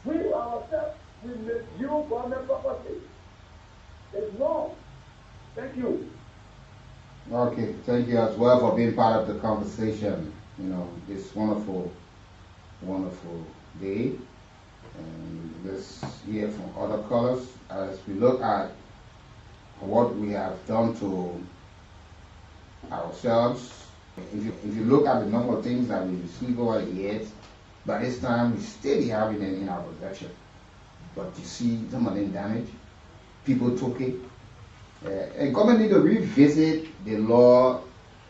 We ourselves, we misuse government property. It's wrong. Thank you. Okay, thank you as well for being part of the conversation. This wonderful day. And let's hear from other callers as we look at what we have done to ourselves. If you look at the number of things that we receive over the years, by this time we still having them in our possession. But you see some of them damage. People took it. And government need to revisit the law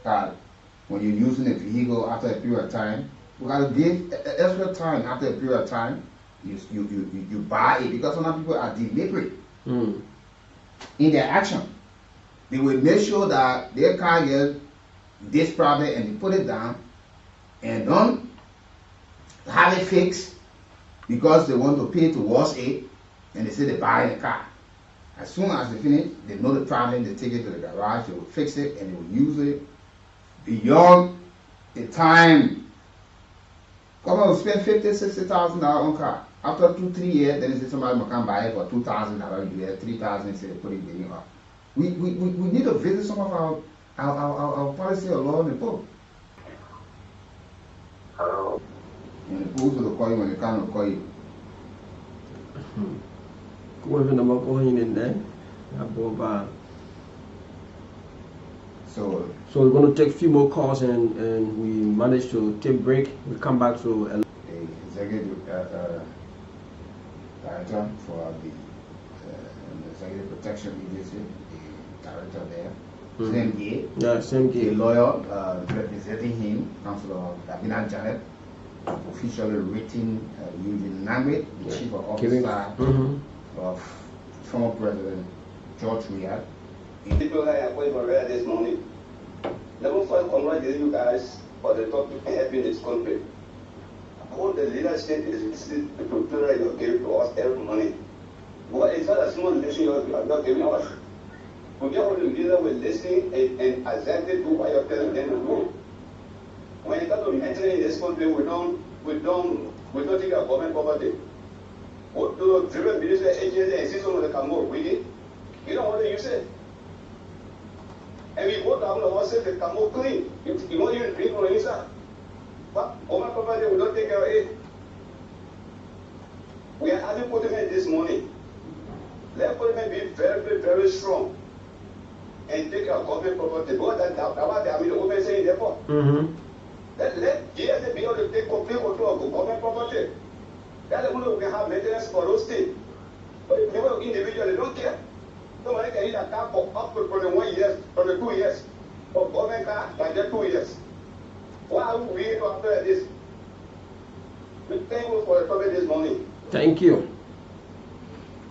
that when you're using a vehicle after a period of time, we got to give extra time after a period of time. You buy it because some people are deliberate in their action. They will make sure that their car gets this problem and they put it down and don't have it fixed because they want to pay towards it and they say they buy the car. As soon as they finish, they know the problem, they take it to the garage, they will fix it, and they will use it beyond the time. Come on, spend $50,000, $60,000 on car. After 2-3 years, then they say somebody will come buy it for $2,000, you get $3,000, say they put it in the car. We need to visit some of our policy or law in the book. Hello. And the police will call you when they can't call you. So we're going to take a few more calls and we managed to take break. We come back to the executive director for the executive protection agency, the director there. Same Gay. Yeah, same Gay. The lawyer representing him, Councilor Davina Janet, officially written Eugene Nangwit, the chief of officer of former President George Weah. People I appointed for this morning. Number first, congratulate you guys for the topic helping this country. All the leadership is the procurement you give to us every morning. But it's not a small lesson you are not giving us. We get all the leaders will listen and exactly do what you're telling them to do. When it comes to maintaining this country, we don't take our government property. What do the driven minister agency and system of the Camor with it? You don't want to use it. And we go down the ourselves the Camor clean. You want you to drink from the inside. But government property, we don't take care of it. We are having putting it this morning. let government be very, very, very strong and take our government property. Because that's what I mean, the woman saying therefore. Let GSA be able to take complete control of the government property. That's the only way we can have maintenance for those states. But if never individually don't care, somebody can hit a car for up to 21 years, 22 years. For government car, like just 2 years. Why are we waiting after this? We thank you for the topic this morning. Thank you.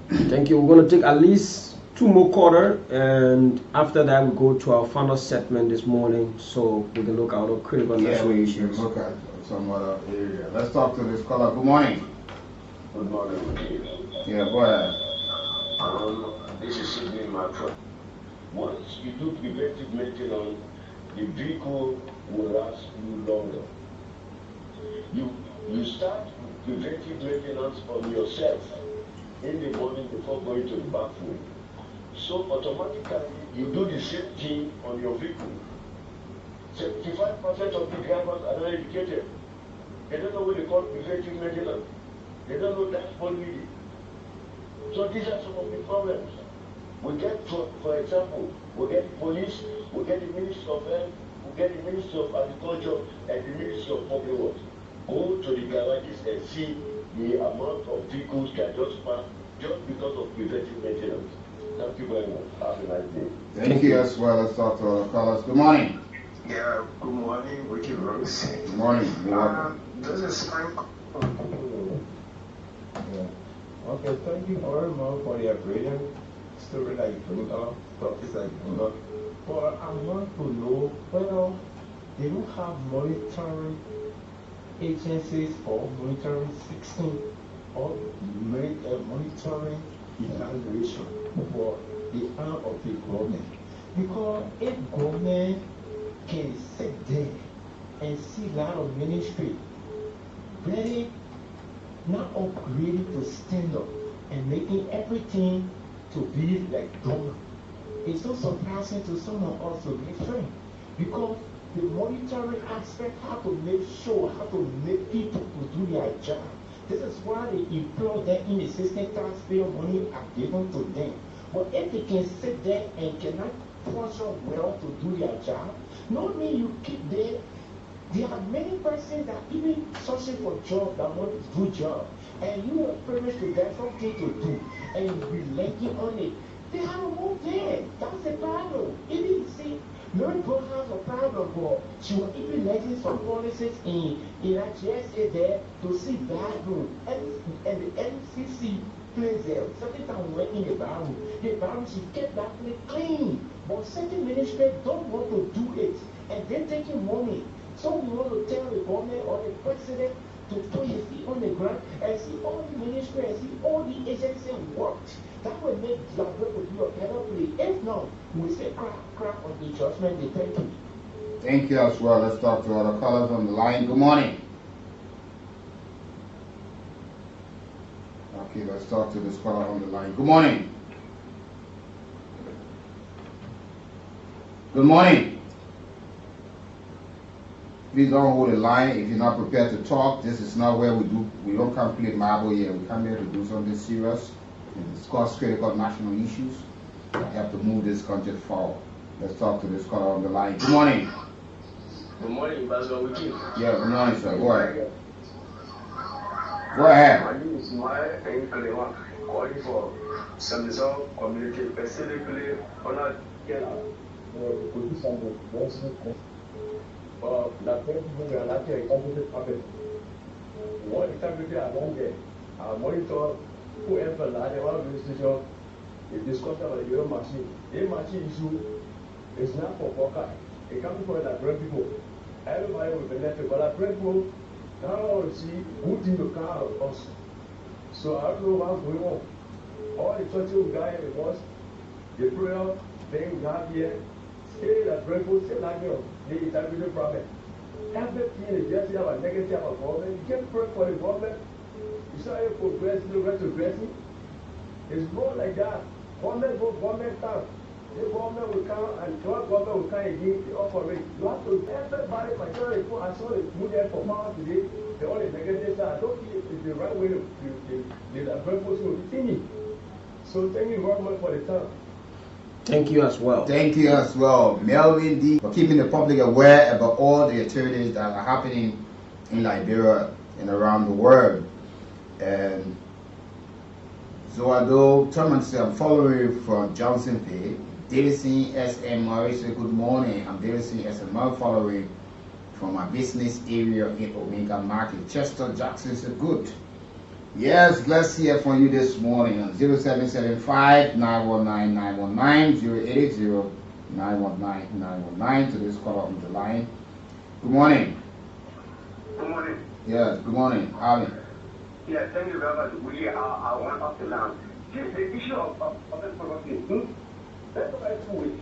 Thank you. We're going to take at least 2 more quarters, and after that we go to our final segment this morning, so we can look at other critical national issues. Look at some other area. Let's talk to this caller. Good morning. Good morning. Yeah, go ahead. This is Sydney Matra. Once you do preventive maintenance, the vehicle will last you longer. You start preventive maintenance on yourself in the morning before going to the bathroom. So automatically you do the same thing on your vehicle. 75% of the drivers are not educated. They don't know what they call preventive maintenance. They don't know dashboard reading. So these are some of the problems. We get, for example, we get the police, we get the Ministry of Health, we get the Ministry of Agriculture, and the Ministry of Public Works. Go to the garages and see the amount of vehicles that just pass just because of preventive maintenance. Thank you very much. Have a nice day. Thank you as well. Let's talk to our callers. Good morning. Yeah, good morning, Wiki Rose. Good morning. You're welcome. This is Frank. Okay, thank you very much for your brilliant story that you bring up, topics that you bring up. But I want to know whether they don't have monitoring agencies for monitoring 16 or monitoring evaluation for the arm of the government. Because if government can sit there and see a lot of ministry ready, not upgrading to stand up and making everything to be like dormant. It's so surprising to some of us to be friends because the monitoring aspect have to make sure, how to make people to do their job. This is why they employ them in the system, taxpayer money are given to them. But if they can sit there and cannot function well to do their job, not mean you keep there. There are many persons that even searching for jobs that want a good job, and you are privileged to get something to do, and you relenting on it. They have to move there. That's the problem. Even you see, Mary Go has a problem, but she was even letting some policies in a GSA there to see bathroom, and the NCC place there. Certain time went in the bathroom. The bathroom, she kept that place clean, but certain ministry don't want to do it, and they're taking money. So we want to tell the government or the president to put his feet on the ground and see all the ministry and see all the agencies work. That will make Zimbabwe to be a better place. If not, we say crap on the judgment day. Thank you. Thank you as well. Let's talk to other callers on the line. Good morning. Okay, let's talk to this caller on the line. Good morning. Good morning. Please don't hold the line if you're not prepared to talk. This is not where we don't come play marble here. We come here to do something serious and discuss critical national issues that have to move this country forward. Let's talk to this caller on the line. Good morning. Good morning, Pastor Wiki. Yeah, good morning, sir. Go ahead. Go ahead. My name is Maya Enkalema, calling for some community, specifically on a la people are not a competent puppet. What integrity along there? Monitor whoever like the one institution is discussed about the machine. The machine issue is not for Bokai. It comes for the great people. Everybody will benefit, but the great people now see good thing to come out of us. So I don't know what's going on. All the churches guys was the prayer thing we have here. Say that great people say like the integrity problem. Everything is just about negative about government. You can't pray for the government. You say you progress, you retrogressing. It's more like that. Government go, government come. The government will come and the government will come again to operate. You have to, everybody, majority, I saw the move there for power today, the only negative side. I don't think it's the right way to the purpose will be thinking. So thank you very much for the time. Thank you as well. Thank you as well, Melvin D, for keeping the public aware about all the activities that are happening in Liberia and around the world. And Zoado Thurman said, I'm following from Johnson Pay. Davidson SM Murray said, good morning. I'm Davidson SM Murray following from my business area in Omega Market. Chester Jackson said, good. Yes, let's hear from you this morning on 0775-919-919, 0880-919-919 to this caller on the line. Good morning. Good morning. Yes, good morning. Alan. Yeah, thank you very much. We are one of the land. Just the issue of the property. That's what I do.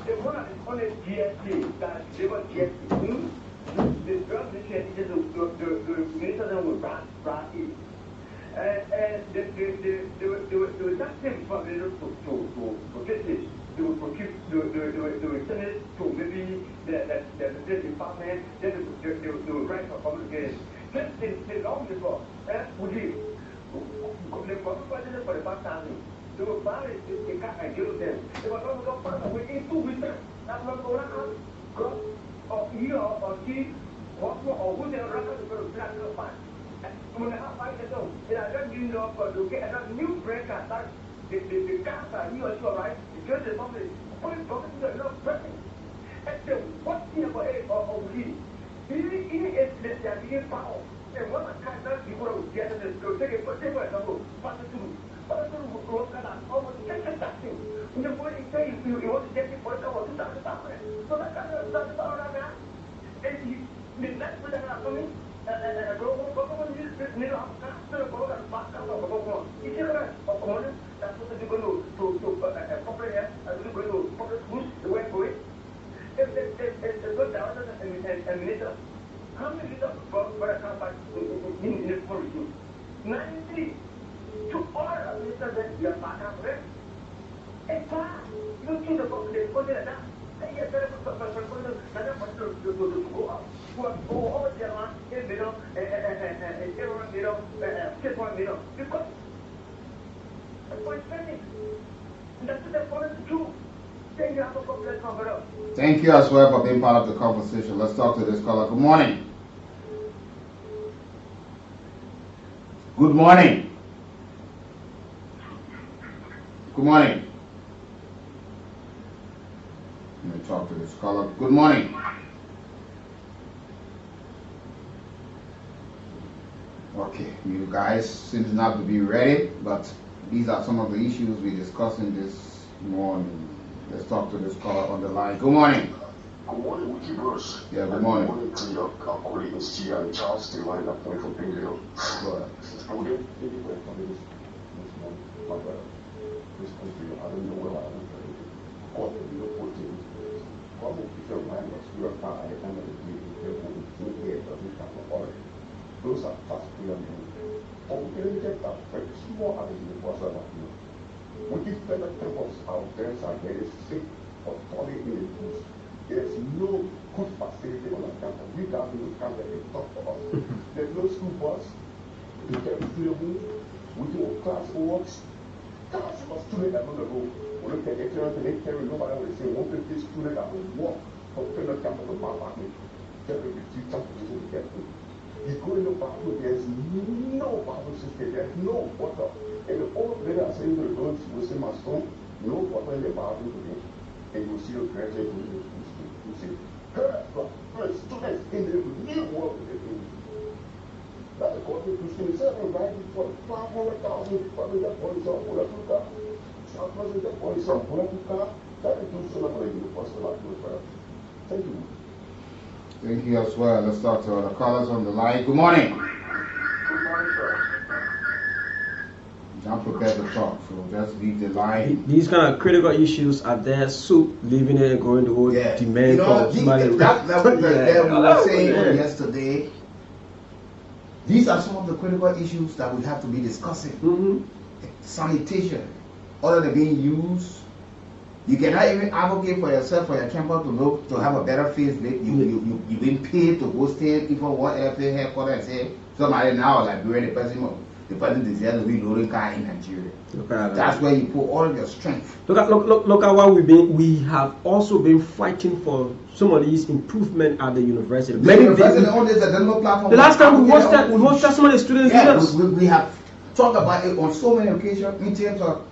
The one on the GST, that they were GST. The drug mission is the minister will run it. And the that thing for to get this. They will procure, they will send it to maybe the department, then they will write for communication. Just the long before, would you? The government for the past time, they will buy it, they can't give them. They will not go further within 2 weeks. That's not going to go or he or she, or who they are record to black or fine. When I have 5 years old, and I don't need to get another new breaker, that the cars are you or she, right? Because the public, public is not present. And so, what's here for A or B? He is the power. And what I can't do, people will get it to take it for example, pass it through. Pass it through, almost take it back to. When you want to say you want to get it for a couple of 2,000. So that kind of stuff is all around now. And the next one that I'm coming, government needs to have a go and back up of go. If you're a commander, that's what they're going to public health, and they're going to public schools, the way for it. If they go down and minister, how many liters of God for a company in the policy? 93 to all of ministers that we are back up with. And far, you see the book, they put it down. They get better for go out. Who are over there on in middle, and everyone middle, just one middle. Because that's what it's spending. And that's what they're going to do. Thank you, Thank you as well for being part of the conversation. Let's talk to this caller. Good morning. Good morning. Good morning. Let me talk to this caller. Good morning. Okay, you guys seem not to be ready, but these are some of the issues we're discussing this morning. Let's talk to this caller on the line. Good morning. Good morning, Wiki Bros. Yeah, good morning. Good morning to your colleagues, Tia and Charles, still line up point from Pingreel. Good. Thank you for coming this morning. My brother, this country, I don't know where I am. God, you know, 14 years. God will keep your mind was purified at the end of the day. There will be 2 years of this type of order. Those are fast prayer men. Or we can get that very small as in the process of you. We give better temples, our parents are very sick of falling in the boots. There's no good facility on the campus. We can't even come there and talk to us. There's no school bus. We can't do we do class works. Class of students are on the road. We look at lecturers and they carry nobody will say 150 students that will walk from the campus to my apartment. There will be 3 campuses to get to. You go in the bathroom, there's no bathroom system, there's no water. And the old lady are saying to the girls, you will see my son, no water in the bathroom today. And you will see the graduate going to the school. You see, students in the new world with the things. That's according to Christian. He said, I'm writing for 500,000 public police on Pulapuka. South President police on Pulapuka. That is too soon for the first of all. Thank you. Thank you as well. Let's talk to the callers on the line. Good morning. Good morning, sir. I'm prepared to talk, so just leave the line. These kind of critical issues are there, soup, leaving it and going the whole demand for somebody. That we were saying yesterday, these are some of the critical issues that we have to be discussing. Sanitation, other than being used. You cannot even advocate for yourself, for your campus to have a better face. You've been paid to go stay even one LFA headquarters and say somebody now like doing the person the person deserves to be loading car in Nigeria. That's where you put all of your strength. Look at what we have also been fighting for some of these improvement at the university. The university on this platform. The last time we hosted some of the students. Yeah, we have talked about it on so many occasions in terms of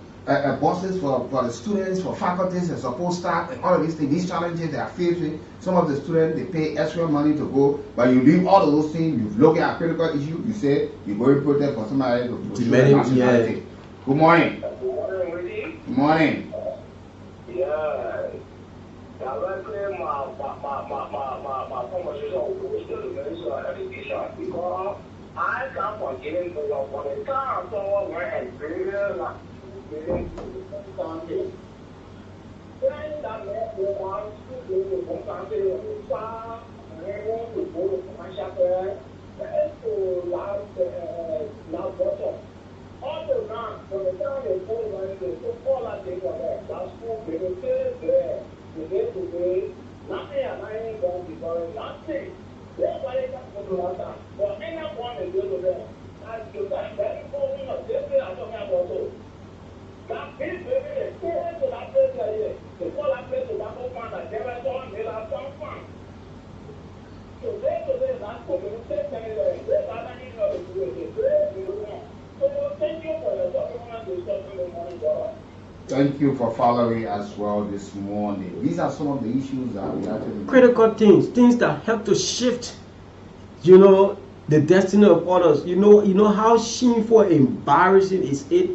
buses for the students, for faculties and support staff, and all of these things. These challenges they are faced with. Some of the students they pay extra money to go, but you leave all of those things. You look at a critical issue. You say you go to protest for somebody to show nationality. Yeah. Good morning. Good morning, Rudy. Good morning. Yeah. Directly, my conversation with students education because I come from giving to your for the time someone went and giving something. Then that left me one to do something with some to go to commercial care and to last bottom. All the time, from the time they go to all that thing on there, that's school, they will stay there. Today, nothing and I ain't going to be going, nothing. Nobody can go to that. But anyone is going to them. That's the time. That's the whole thing of this thing I'm talking about. So, that big baby, they go into that place here. They call that place to that whole man that never done, they have some fun. So, today, that's what we say, they are not even going to do it. So, thank you for your supplement discussion this morning, brother. Thank you for following as well this morning. These are some of the issues that we actually critical things that help to shift, the destiny of others. You know how shameful and embarrassing is it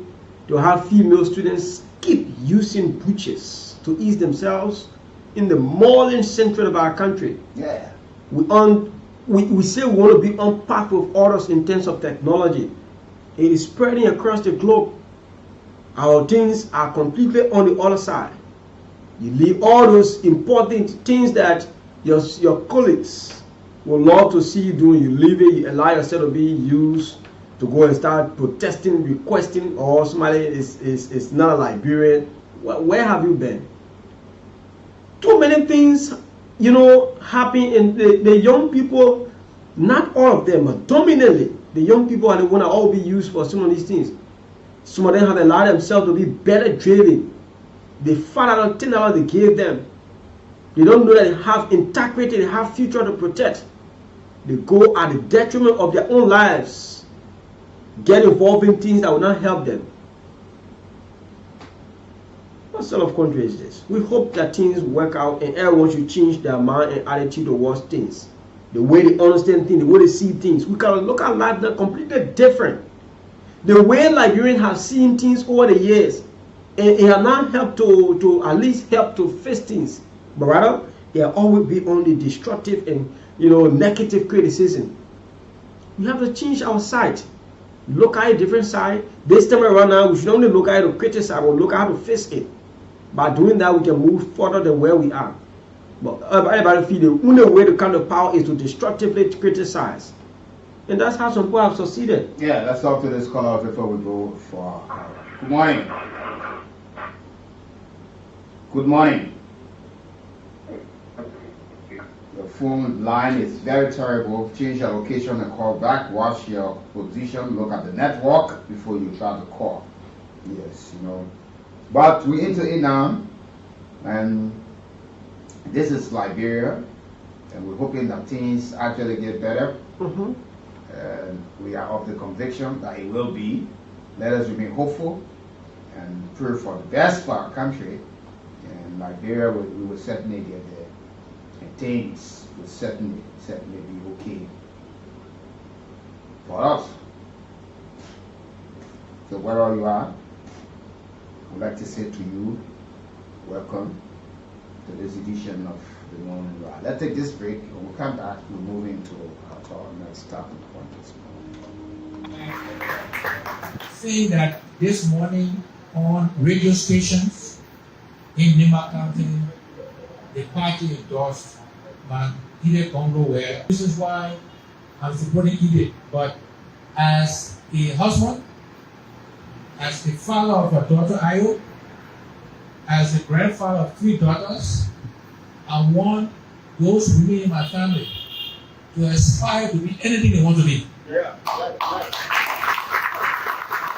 to have female students keep using breeches to ease themselves in the mauling center of our country. Yeah. We say we want to be on par with others in terms of technology. It is spreading across the globe. Our things are completely on the other side. You leave all those important things that your colleagues will love to see you doing. You leave it, you allow yourself to be used to go and start protesting, requesting, or somebody is not a Liberian. Where have you been? Too many things, happen in the young people. Not all of them, but dominantly, the young people are the ones that all be used for some of these things. Some of them have allowed themselves to be better driven. They found out the $10 they gave them. They don't know that they have integrity, they have future to protect. They go at the detriment of their own lives, get involved in things that will not help them. What sort of country is this? We hope that things work out and everyone should change their mind and attitude towards things. The way they understand things, the way they see things. We can look at life that's completely different. The way Liberians have seen things over the years, and it has not helped to at least help to fix things, but rather they have always been only destructive and negative criticism. We have to change our sight. Look at a different side. This time around now, we should only look at it to criticize, but look at how to fix it. By doing that, we can move further than where we are. But everybody feel the only way to come to power is to destructively criticize. And that's how some people have succeeded. Yeah, let's talk to this caller before we go for good morning. Good morning. Your phone line is very terrible. Change your location and call back. Watch your position. Look at the network before you try to call. Yes, But we're into it now. And this is Liberia. And we're hoping that things actually get better. And we are of the conviction that it will be. Let us remain hopeful and pray for the best for our country. And Liberia, we will certainly get there. And things will certainly be okay for us. So wherever you are, I would like to say to you, welcome to this edition of the Morning Roar. Let's take this break. When we come back, we'll move into our next topic point this morning. Say that this morning on radio stations in Nima County, the party endorsed by Ide Congo where this is why I'm supporting Ide. But as a husband, as the father of a daughter Ayo, as the grandfather of 3 daughters, I want those women in my family to aspire to be anything they want to be. Yeah, right.